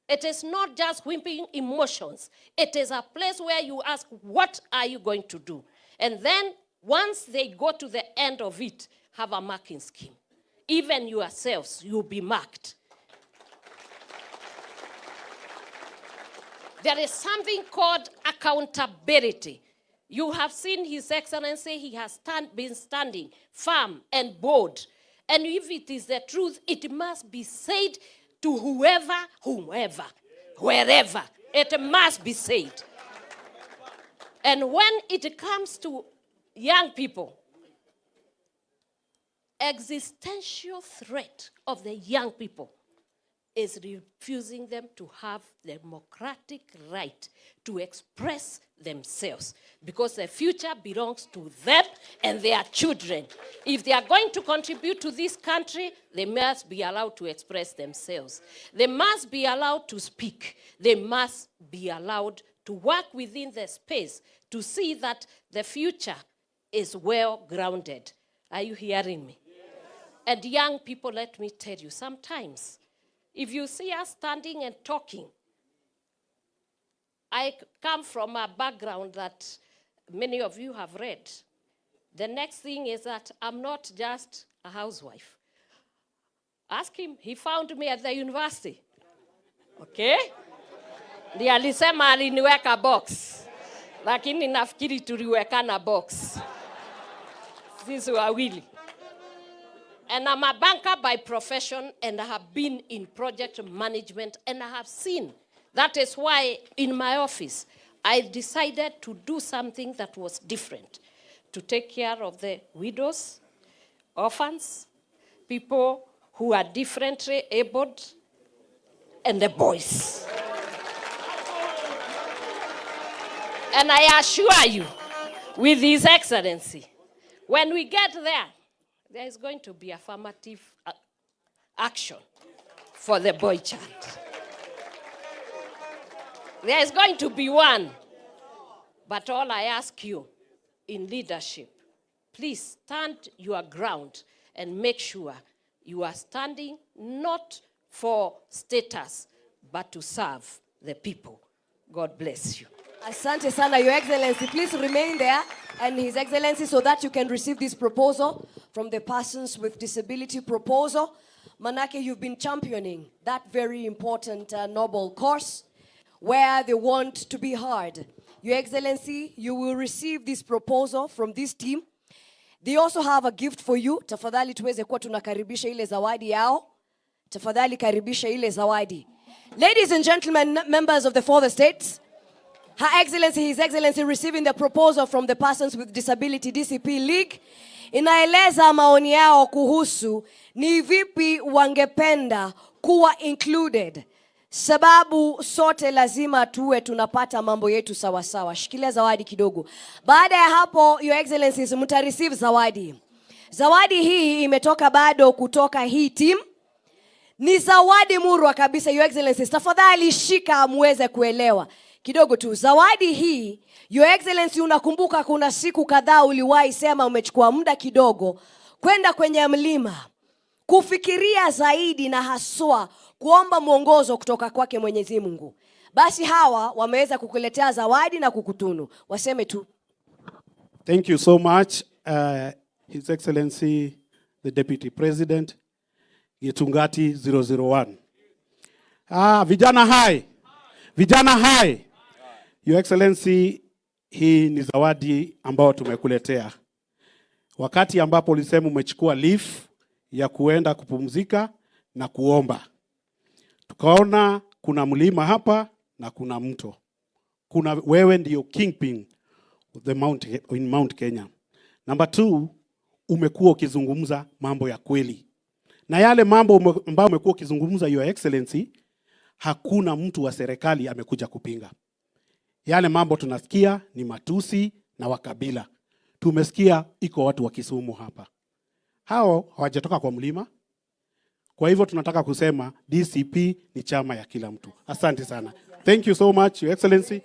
Speaker 13: It is not just whimpering emotions. It is a place where you ask, what are you going to do? And then, once they go to the end of it, have a marking scheme. Even yourselves, you'll be marked. There is something called accountability. You have seen His Excellency, he has been standing firm and bold. And if it is the truth, it must be said to whomever, wherever. It must be said. And when it comes to young people, existential threat of the young people is refusing them to have the democratic right to express themselves, because the future belongs to them and their children. If they are going to contribute to this country, they must be allowed to express themselves. They must be allowed to speak. They must be allowed to work within the space to see that the future is well grounded. Are you hearing me? Yes. And young people, let me tell you, sometimes if you see us standing and talking, I come from a background that many of you have read. The next thing is that I'm not just a housewife. Ask him, he found me at the university. Okay? Ndiye alisema aliniweka box. Lakini nafikiri tuliwekana box. Sisi wawili. And I'm a banker by profession, and I have been in project management, and I have seen. That is why in my office, I decided to do something that was different. To take care of the widows, orphans, people who are differently abled, and the boys. And I assure you, with His Excellency, when we get there is going to be affirmative action for the boy child. There is going to be one. But all I ask you in leadership, please stand your ground and make sure you are standing not for status, but to serve the people. God bless you.
Speaker 2: Asante sana, Your Excellency. Please remain there, and His Excellency, so that you can receive this proposal from the Persons with Disability proposal. Manake, you've been championing that very important noble cause where they want to be heard. Your Excellency, you will receive this proposal from this team. They also have a gift for you. Tafadhali tuweze kuwa tunakaribisha ile zawadi yao. Tafadhali karibisha ile zawadi. Ladies and gentlemen, members of the 4 states, Her Excellency, His Excellency receiving the proposal from the Persons with Disability DCP League. Inaeleza maoni yao kuhusu ni vipi wangependa kuwa included. Sababu sote lazima tuwe tunapata mambo yetu sawa sawa. Shikilia zawadi kidogo. Baada ya hapo, Your Excellencies, mtareceive zawadi. Zawadi hii imetoka bado kutoka hii team. Ni zawadi murwa kabisa, Your Excellencies. Tafadhali shika muweze kuelewa. Kidogo tu. Zawadi hii, Your Excellency, unakumbuka kuna siku kadhaa uliwahi sema umechukua muda kidogo kwenda kwenye mlima kufikiria zaidi na haswa kuomba mwongozo kutoka kwake Mwenyezi Mungu. Basi hawa wameweza kukuletea zawadi na kukutunu. Waseme tu.
Speaker 15: Thank you so much, His Excellency, the Deputy President, Gitungati 001. Vijana hai. Vijana hai. Your Excellency, hii ni zawadi ambao tumekuletea. Wakati ambapo ulisema umechukua leave ya kuenda kupumzika na kuomba. Tukaona kuna mlima hapa na kuna mto. Wewe ndio kingpin in Mount Kenya. Number 2, umekuwa ukizungumza mambo ya kweli. Na yale mambo ambayo umekuwa ukizungumza, Your Excellency, hakuna mtu wa serikali amekuja kupinga. Yale mambo tunasikia ni matusi na wakabila. Tumesikia iko watu wa Kisumu hapa. Hao hawajatoka kwa mlima. Kwa hivyo tunataka kusema DCP ni chama ya kila mtu. Asante sana. Thank you so much, Your Excellency.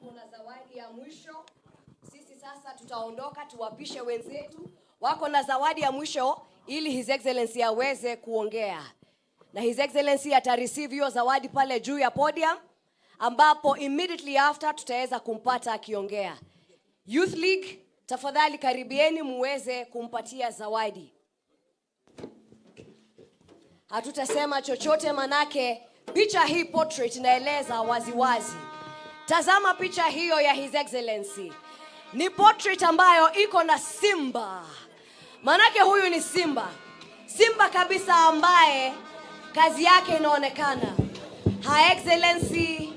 Speaker 2: Kuna zawadi ya mwisho. Sisi sasa tutaondoka tuwapishe wenzetu. Wako na zawadi ya mwisho ili His Excellency aweze kuongea. Na His Excellency atareceive hiyo zawadi pale juu ya podium, ambapo immediately after tutaweza kumpata akiongea. Youth League, tafadhali karibieni muweze kumpatia zawadi. Hatutasema chochote manake picha hii portrait inaeleza waziwazi. Tazama picha hiyo ya His Excellency. Ni portrait ambayo iko na simba. Manake huyu ni simba. Simba kabisa ambaye kazi yake inaonekana. Her Excellency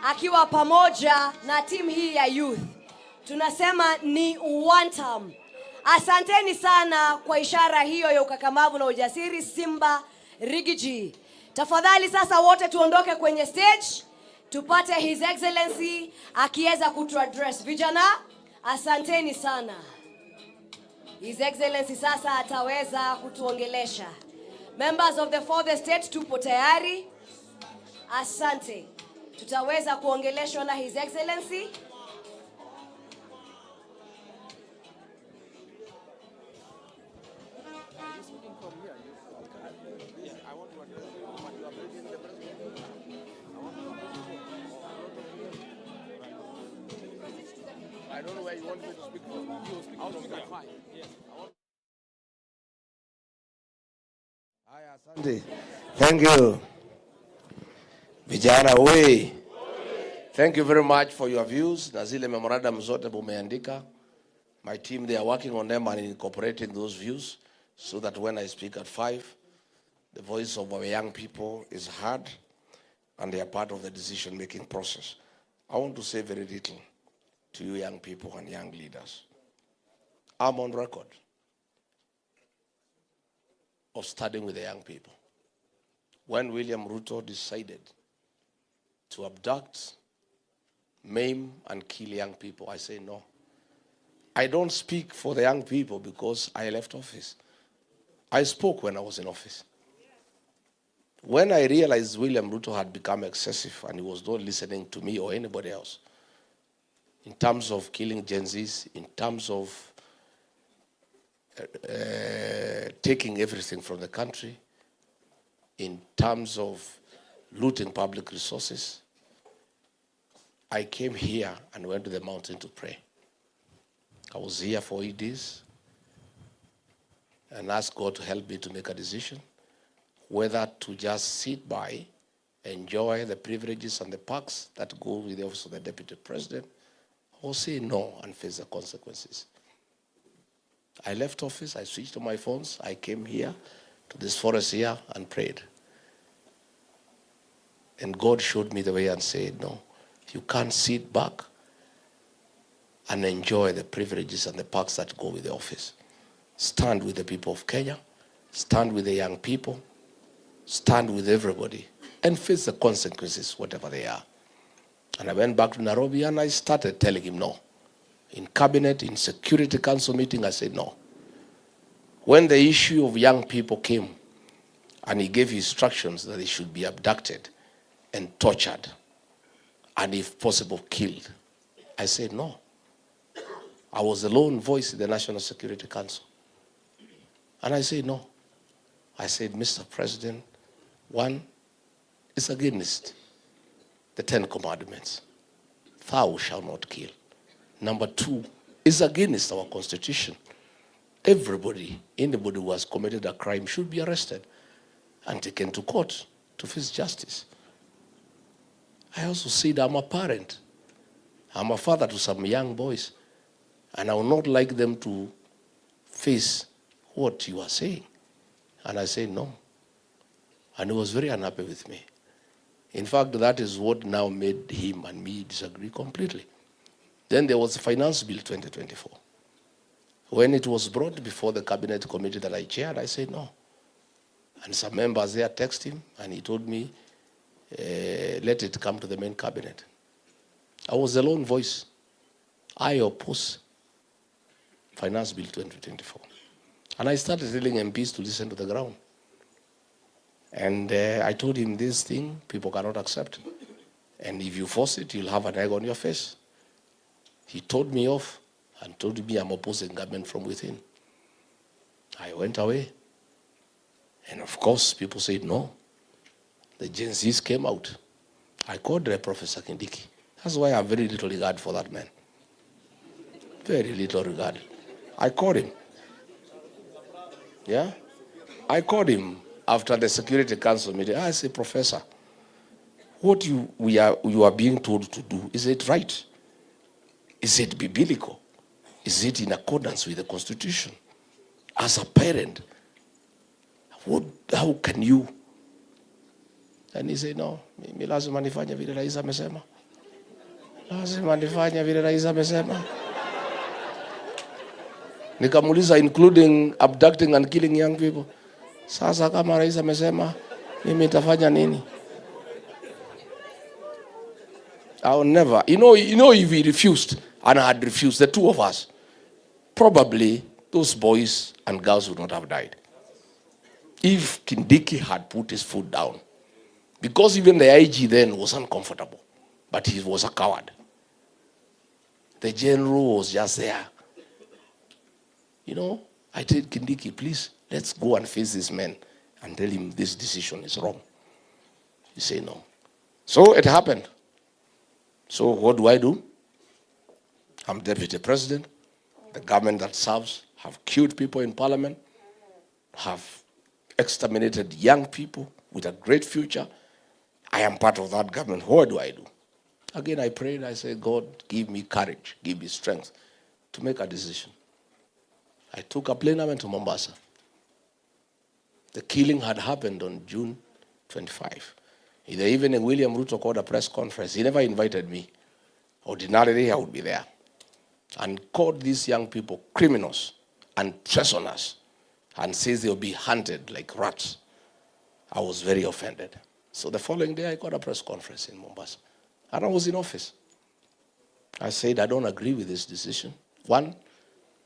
Speaker 2: akiwa pamoja na team hii ya youth. Tunasema ni one time. Asanteni sana kwa ishara hiyo ya ukakamavu na ujasiri, Simba Rigiji. Tafadhali sasa wote tuondoke kwenye stage. Tupate His Excellency akiweza kutuaddress. Vijana, asanteni sana. His Excellency sasa ataweza kutuongelesha. Members of the 4th state, tupo tayari. Asante. Tutaweza kuongeleshwa na His Excellency.
Speaker 1: I don't know where you want me to speak from. You speak from here. Fine. Yes.
Speaker 16: Asante. Thank you.
Speaker 1: Vijana we. Thank you very much for your views. Na zile memorandum zote mumeandika. My team, they are working on them and incorporating those views so that when I speak at 5, the voice of our young people is heard and they are part of the decision-making process. I want to say very little to you young people and young leaders. I'm on record of studying with the young people. When William Ruto decided to abduct, maim, and kill young people, I say no. I don't speak for the young people because I left office. I spoke when I was in office. When I realized William Ruto had become excessive and he was not listening to me or anybody else, in terms of killing Gen Zs, in terms of taking everything from the country, in terms of looting public resources, I came here and went to the mountain to pray. I was here for 8 days and asked God to help me to make a decision whether to just sit by, enjoy the privileges and the perks that go with the office of the Deputy President, or say no and face the consequences. I left office, I switched to my phones, I came here to this forest here and prayed. And God showed me the way and said, no, you can't sit back and enjoy the privileges and the perks that go with the office. Stand with the people of Kenya, stand with the young people, stand with everybody, and face the consequences, whatever they are. And I went back to Nairobi and I started telling him no. In cabinet, in Security Council meeting, I said no. When the issue of young people came, and he gave instructions that they should be abducted and tortured, and if possible, killed, I said no. I was the lone voice in the National Security Council. And I said no. I said, Mr. President, one, it's against the 10 Commandments. Thou shalt not kill. Number 2, it's against our Constitution. Everybody, anybody who has committed a crime should be arrested and taken to court to face justice. I also said I'm a parent. I'm a father to some young boys. And I would not like them to face what you are saying. And I said no. And he was very unhappy with me. In fact, that is what now made him and me disagree completely. Then there was the Finance Bill 2024. When it was brought before the cabinet committee that I chaired, I said no. And some members there texted him, and he told me, let it come to the main cabinet. I was the lone voice. I oppose Finance Bill 2024. And I started telling MPs to listen to the ground. And I told him this thing, people cannot accept. And if you force it, you'll have an egg on your face. He told me off and told me I'm opposing government from within. I went away. And of course, people said no. The Gen Zs came out. I called Professor Kindiki. That's why I have very little regard for that man. Very little regard. I called him. Yeah? I called him after the Security Council meeting. I said, Professor, what you are being told to do, is it right? Is it biblical? Is it in accordance with the Constitution? As a parent, how can you? And he said, no, mimi lazima nifanye vile rais amesema. Lazima nifanye vile rais amesema. Nikamuuliza, including abducting and killing young people. Sasa kama rais amesema, mimi nitafanya nini? I'll never. You know, if he refused, and I had refused, the two of us, probably those boys and girls would not have died. If Kindiki had put his foot down. Because even the IG then was uncomfortable. But he was a coward. The general was just there. You know, I told Kindiki, please, let's go and face this man and tell him this decision is wrong. He said no. So it happened. So what do? I'm deputy president. The government that serves have killed people in parliament, have exterminated young people with a great future, I am part of that government. What do I do? Again, I prayed. I said, God, give me courage, give me strength to make a decision. I took a plane and went to Mombasa. The killing had happened on June 25. In the evening, William Ruto called a press conference. He never invited me. Ordinarily, I would be there. And called these young people criminals and treasoners and says they'll be hunted like rats. I was very offended. So the following day, I got a press conference in Mombasa. And I was in office. I said, I don't agree with this decision. One,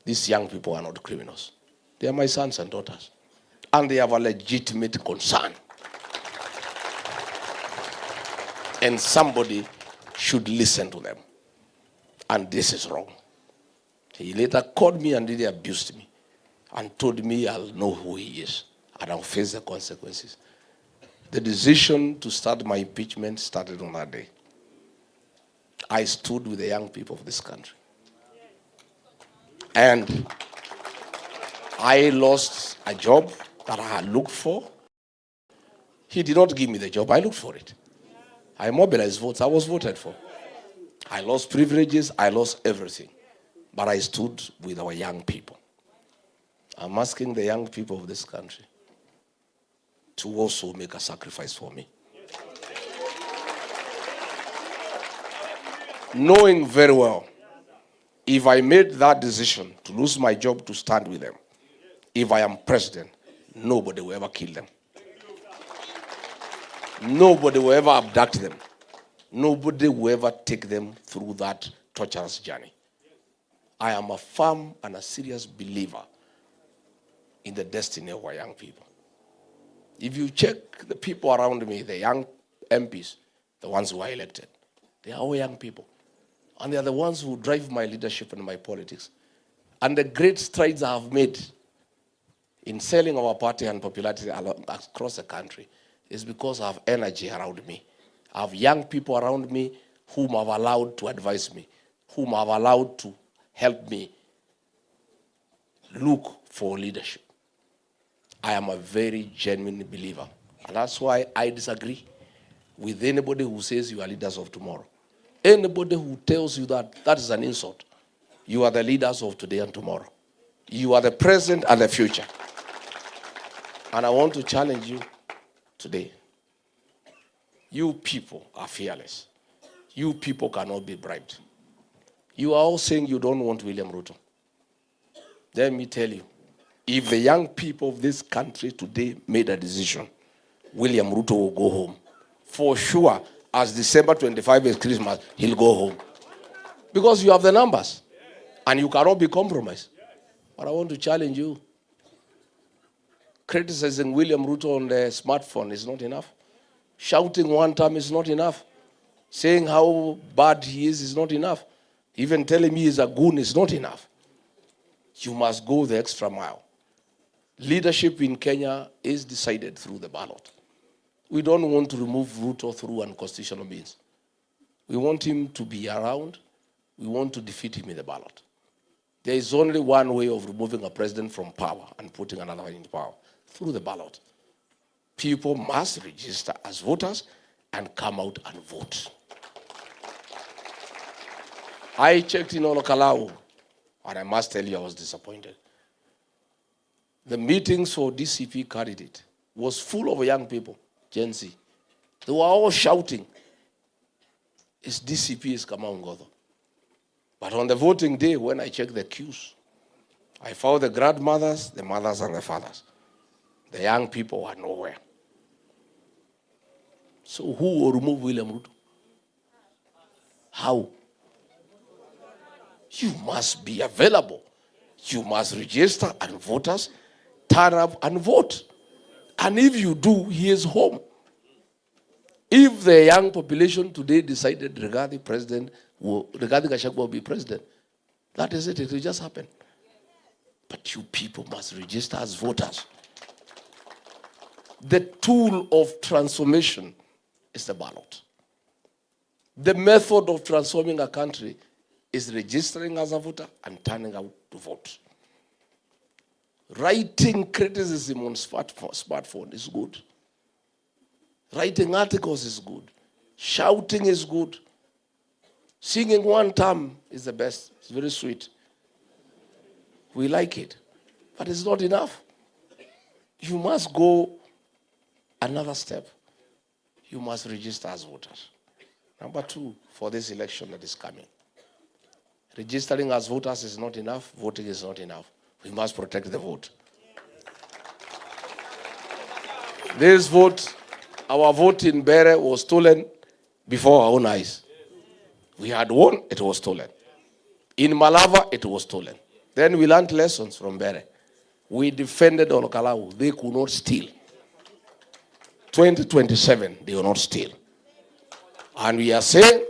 Speaker 1: these young people are not criminals. They are my sons and daughters. And they have a legitimate concern. And somebody should listen to them. And this is wrong. He later called me and really abused me and told me I'll know who he is and I'll face the consequences. The decision to start my impeachment started on that day. I stood with the young people of this country. And I lost a job that I had looked for. He did not give me the job. I looked for it. I mobilized votes. I was voted for. I lost privileges. I lost everything. But I stood with our young people. I'm asking the young people of this country to also make a sacrifice for me. Knowing very well, if I made that decision to lose my job to stand with them, if I am president, nobody will ever kill them. Nobody will ever abduct them. Nobody will ever take them through that torturous journey. I am a firm and a serious believer in the destiny of our young people. If you check the people around me, the young MPs, the ones who are elected, they are all young people. And they are the ones who drive my leadership and my politics. And the great strides I have made in selling our party and popularity across the country is because I have energy around me. I have young people around me whom I've allowed to advise me, whom I've allowed to help me look for leadership. I am a very genuine believer. And that's why I disagree with anybody who says you are leaders of tomorrow. Anybody who tells you that, that is an insult. You are the leaders of today and tomorrow. You are the present and the future. And I want to challenge you today. You people are fearless. You people cannot be bribed. You are all saying you don't want William Ruto. Let me tell you, if the young people of this country today made a decision, William Ruto will go home. For sure, as December 25 is Christmas, he'll go home. Because you have the numbers. And you cannot be compromised. But I want to challenge you. Criticizing William Ruto on the smartphone is not enough. Shouting one time is not enough. Saying how bad he is not enough. Even telling me he's a goon is not enough. You must go the extra mile. Leadership in Kenya is decided through the ballot. We don't want to remove Ruto through unconstitutional means. We want him to be around. We want to defeat him in the ballot. There is only one way of removing a president from power and putting another one in power, through the ballot. People must register as voters and come out and vote. I checked in Olokalau, and I must tell you I was disappointed. The meetings for DCP candidate was full of young people, Gen Z. They were all shouting, "It's DCP is Kamau Ngodo." But on the voting day, when I checked the queues, I found the grandmothers, the mothers, and the fathers. The young people were nowhere. So who will remove William Ruto? How? You must be available. You must register and voters turn up and vote. And if you do, he is home. If the young population today decided regarding Gachagua will be president, that is it. It will just happen. But you people must register as voters. The tool of transformation is the ballot. The method of transforming a country is registering as a voter and turning out to vote. Writing criticism on smartphone is good. Writing articles is good. Shouting is good. Singing one term is the best. It's very sweet. We like it. But it's not enough. You must go another step. You must register as voters. Number 2, for this election that is coming. Registering as voters is not enough. Voting is not enough. We must protect the vote. This vote, our vote in Bere was stolen before our own eyes. We had won, it was stolen. In Malava, it was stolen. Then we learned lessons from Bere. We defended Olokalau. They could not steal. 2027, they will not steal. And we are saying,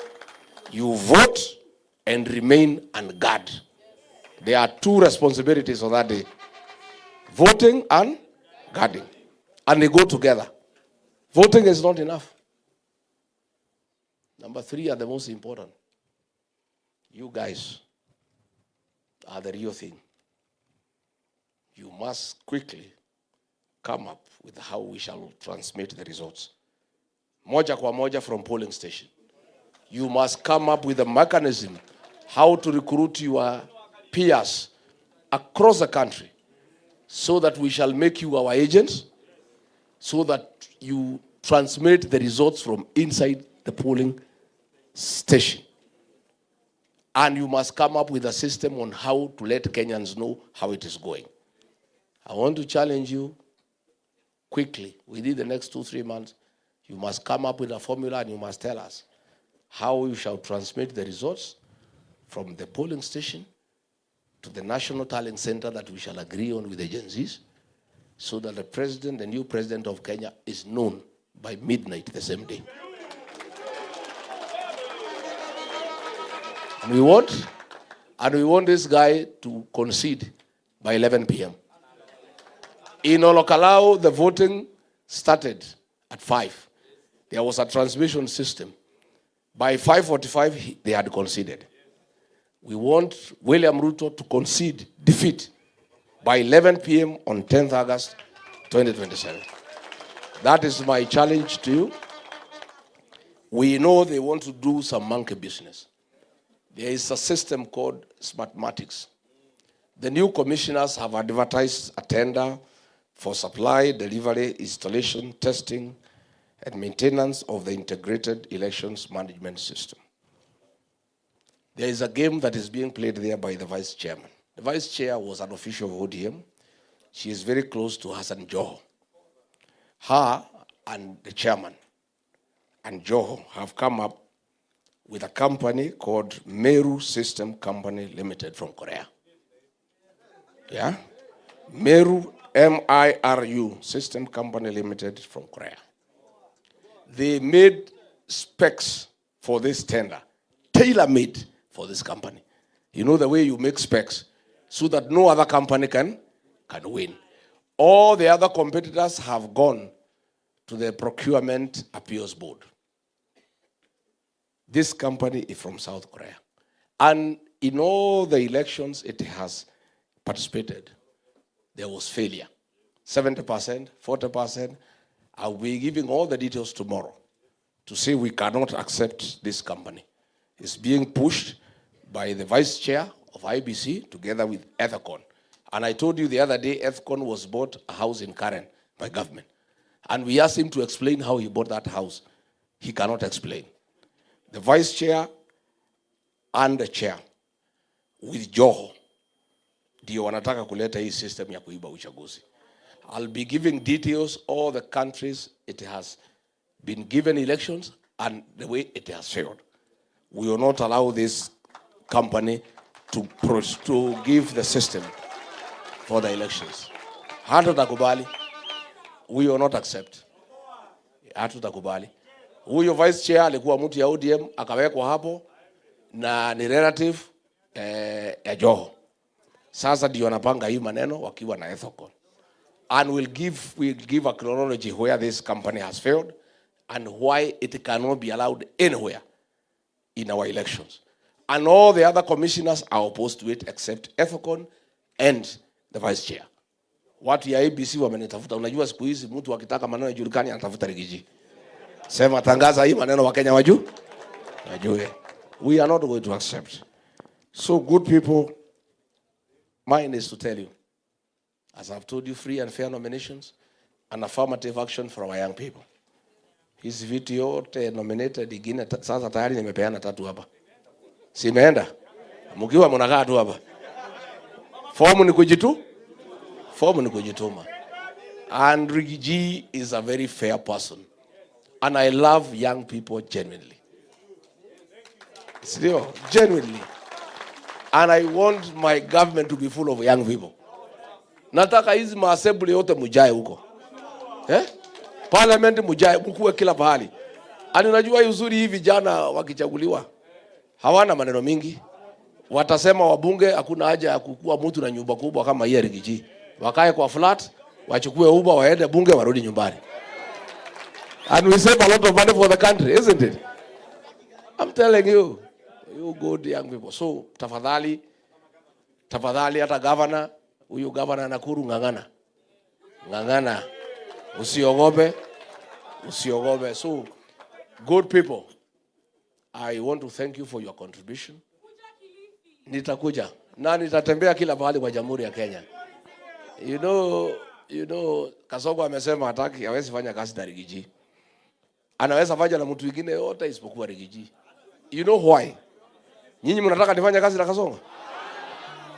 Speaker 1: you vote and remain and guard. There are 2 responsibilities on that day. Voting and guarding. And they go together. Voting is not enough. Number 3 are the most important. You guys are the real thing. You must quickly come up with how we shall transmit the results. Moja kwa moja from polling station. You must come up with a mechanism how to recruit your peers across the country so that we shall make you our agents, so that you transmit the results from inside the polling station. And you must come up with a system on how to let Kenyans know how it is going. I want to challenge you quickly, within the next 2-3 months, you must come up with a formula and you must tell us how you shall transmit the results from the polling station to the national tallying center that we shall agree on with agencies, so that the president, the new president of Kenya, is known by midnight the same day. And we want this guy to concede by 11 p.m. In Olokalao, the voting started at 5. There was a transmission system. By 5:45, they had conceded. We want William Ruto to concede defeat by 11 p.m. on 10th August 2027. That is my challenge to you. We know they want to do some monkey business. There is a system called Smartmatics. The new commissioners have advertised a tender for supply, delivery, installation, testing, and maintenance of the integrated elections management system. There is a game that is being played there by the vice chairman. The vice chair was an official of ODM. She is very close to Hassan Joho. Her and the chairman and Joho have come up with a company called Meru System Company Limited from Korea. Yeah? Meru, M-I-R-U, System Company Limited from Korea. They made specs for this tender, tailor-made for this company. You know the way you make specs so that no other company can win. All the other competitors have gone to the Procurement Appeals Board. This company is from South Korea. And in all the elections it has participated, there was failure. 70%, 40%. I'll be giving all the details tomorrow to say we cannot accept this company. It's being pushed by the vice chair of IBC together with Ethicon. And I told you the other day, Ethicon was bought a house in Karen by government. And we asked him to explain how he bought that house. He cannot explain. The vice chair and the chair with Joho ndio wanataka kuleta hii system ya kuiba uchaguzi. I'll be giving details all the countries it has been given elections and the way it has failed. We will not allow this company to give the system for the elections. Hatutakubali. We will not accept. Hatutakubali. Huyo vice chair alikuwa mtu ya ODM akawekwa hapo na ni relative ya Joho. Sasa ndio wanapanga hii maneno wakiwa na Ethicon. And we'll give a chronology where this company has failed and why it cannot be allowed anywhere in our elections. And all the other commissioners are opposed to it except Ethicon and the vice chair. Watu ya ABC wamenitafuta. Unajua siku hizi mtu akitaka maneno yajulikane anatafuta Rigiji. Sema tangaza hii maneno Wakenya wajue. We are not going to accept. So good people, mine is to tell you, as I've told you, free and fair nominations and affirmative action for our young people. Hizi vitu yote nominated ingine sasa tayari nimepeana 3 hapa. Si imeenda? Mkiwa mnakaa tu hapa. Fomu ni kujituma. And Ricky G is a very fair person. And I love young people genuinely. Still, genuinely. And I want my government to be full of young people. Nataka hizi maassembly yote mujae huko. Parliament mujae, mkuwe kila pahali. Ani unajua uzuri hivi vijana wakichaguliwa hawana maneno mingi. Watasema wabunge hakuna haja ya kukua mtu na nyumba kubwa kama hii Ricky G. Wakae kwa flat, wachukue Uber waende bunge warudi nyumbani. And we save a lot of money for the country, isn't it? I'm telling you, you good young people. So tafadhali hata governor, huyu governor Nakuru ngangana. Usiogope. So good people, I want to thank you for your contribution. Nitakuja na nitatembea kila mahali kwa Jamhuri ya Kenya. You know Kasongo amesema hawezi fanya kazi na Ricky G. Anaweza fanya na mtu mwingine yote isipokuwa Ricky G. You know why? Nyinyi mnataka nifanye kazi na Kasongo?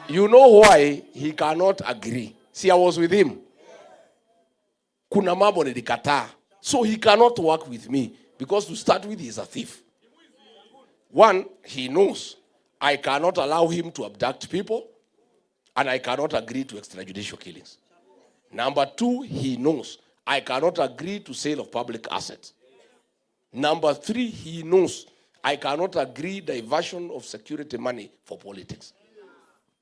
Speaker 1: You know why he cannot agree? See, I was with him. Kuna mambo nilikataa. So he cannot work with me because to start with, he is a thief. One, he knows I cannot allow him to abduct people and I cannot agree to extrajudicial killings. Number 2, he knows I cannot agree to sale of public assets. Number 3, he knows I cannot agree diversion of security money for politics.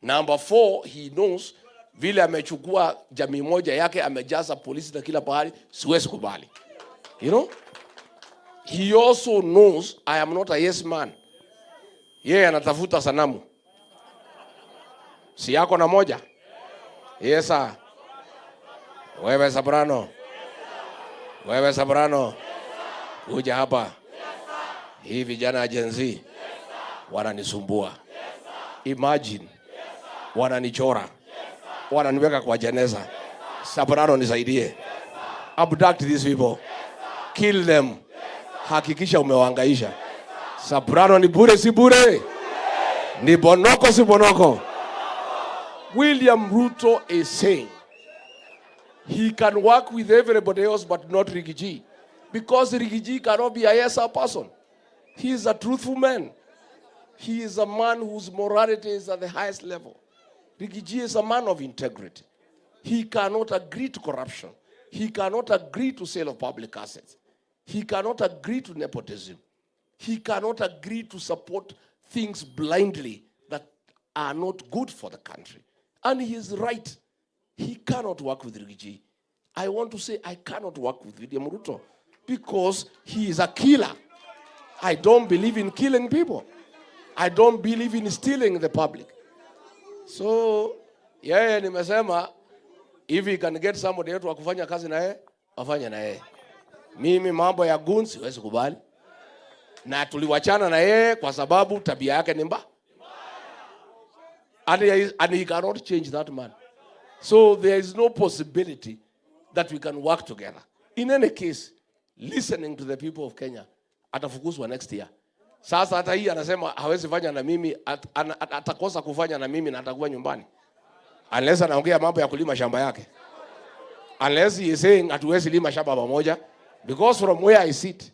Speaker 1: Number 4, he knows vile amechukua jamii moja yake amejaza polisi na kila pahali, siwezi kubali. You know? He also knows I am not a yes man. Yeye anatafuta sanamu. Si yako na moja? Yes sir. Wewe Sabrano. Kuja hapa. Hii vijana ya Gen Z wananisumbua. Imagine wananichora. Wananiweka kwa jeneza. Sabrano nisaidie. Abduct these people. Kill them. Hakikisha umewahangaisha. Sabrano ni bure si bure? Ni bonoko si bonoko? William Ruto is saying he can work with everybody else but not Ricky G. Because Ricky G cannot be a yes person. He is a truthful man. He is a man whose morality is at the highest level. Ricky G is a man of integrity. He cannot agree to corruption. He cannot agree to sale of public assets. He cannot agree to nepotism. He cannot agree to support things blindly that are not good for the country. And he is right. He cannot work with Ricky G. I want to say I cannot work with William Ruto because he is a killer. I don't believe in killing people. I don't believe in stealing the public. So, nimesema, if he can get somebody else wa kufanya kazi na yeye, afanye na yeye. Mimi mambo ya goons siwezi kubali. Na tuliwachana na yeye kwa sababu tabia yake ni mbaya. And he cannot change that man. So there is no possibility that we can work together. In any case, listening to the people of Kenya, atafukuzwa next year. Sasa hata hii anasema hawezi fanya na mimi, atakosa kufanya na mimi na atakuwa nyumbani. Unless anaongea mambo ya kulima shamba yake. Unless he is saying hatuwezi lima shamba pamoja. Because from where I sit,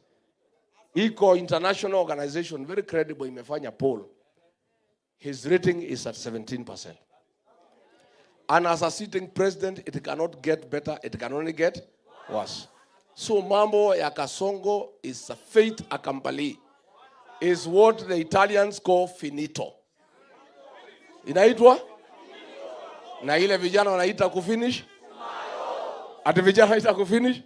Speaker 1: Eco International Organization, very credible, imefanya poll. His rating is at 17%. And as a sitting president, it cannot get better, it can only get worse. So mambo ya Kasongo is a fate accompli. Is what the Italians call finito. Inaitwa? Na ile vijana wanaita kufinish? Ati vijana wanaita kufinish?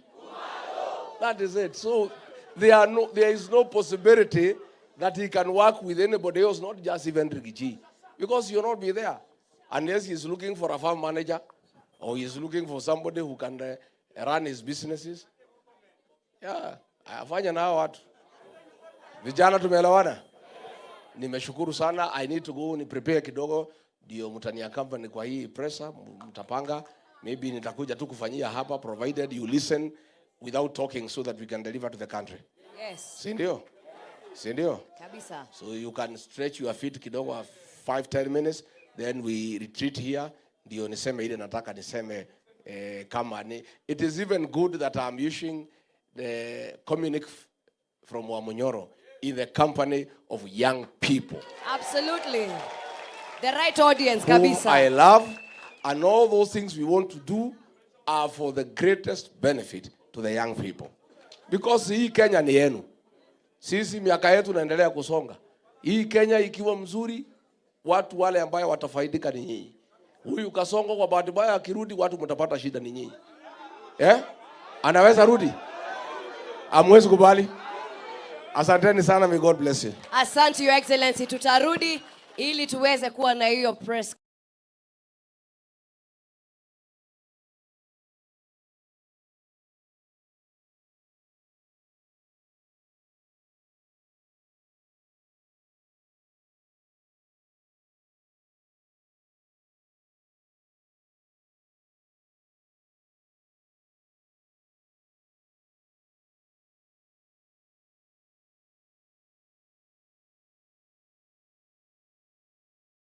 Speaker 1: That is it. So there is no possibility that he can work with anybody else, not just even Ricky G. Because you'll not be there. Unless he's looking for a farm manager or he's looking for somebody who can run his businesses. Yeah. Afanya na hao watu. Vijana tumeelewana? Nimeshukuru sana. I need to go ni prepare kidogo ndio mtania company kwa hii pressa mtapanga. Maybe nitakuja tu kufanyia hapa provided you listen without talking so that we can deliver to the country.
Speaker 2: Yes.
Speaker 1: Si ndio? Si ndio?
Speaker 2: Kabisa.
Speaker 1: So you can stretch your feet kidogo 5-10 minutes then we retreat here ndio niseme ile nataka niseme kama ni. It is even good that I'm using the communique from Wamunyoro in the company of young people.
Speaker 2: Absolutely. The right audience,
Speaker 1: kabisa. I love, and all those things we want to do are for the greatest benefit to the young people. Because hii Kenya ni yenu. Sisi miaka yetu naendelea kusonga. Hii Kenya ikiwa mzuri, watu wale ambao watafaidika ni nyinyi. Huyu Kasongo kwa bahati mbaya akirudi watu mtapata shida ni nyinyi. Anaweza rudi? Hamwezi kubali? Asanteni sana, may God bless you.
Speaker 2: Asante Your Excellency, tutarudi ili tuweze kuwa na hiyo press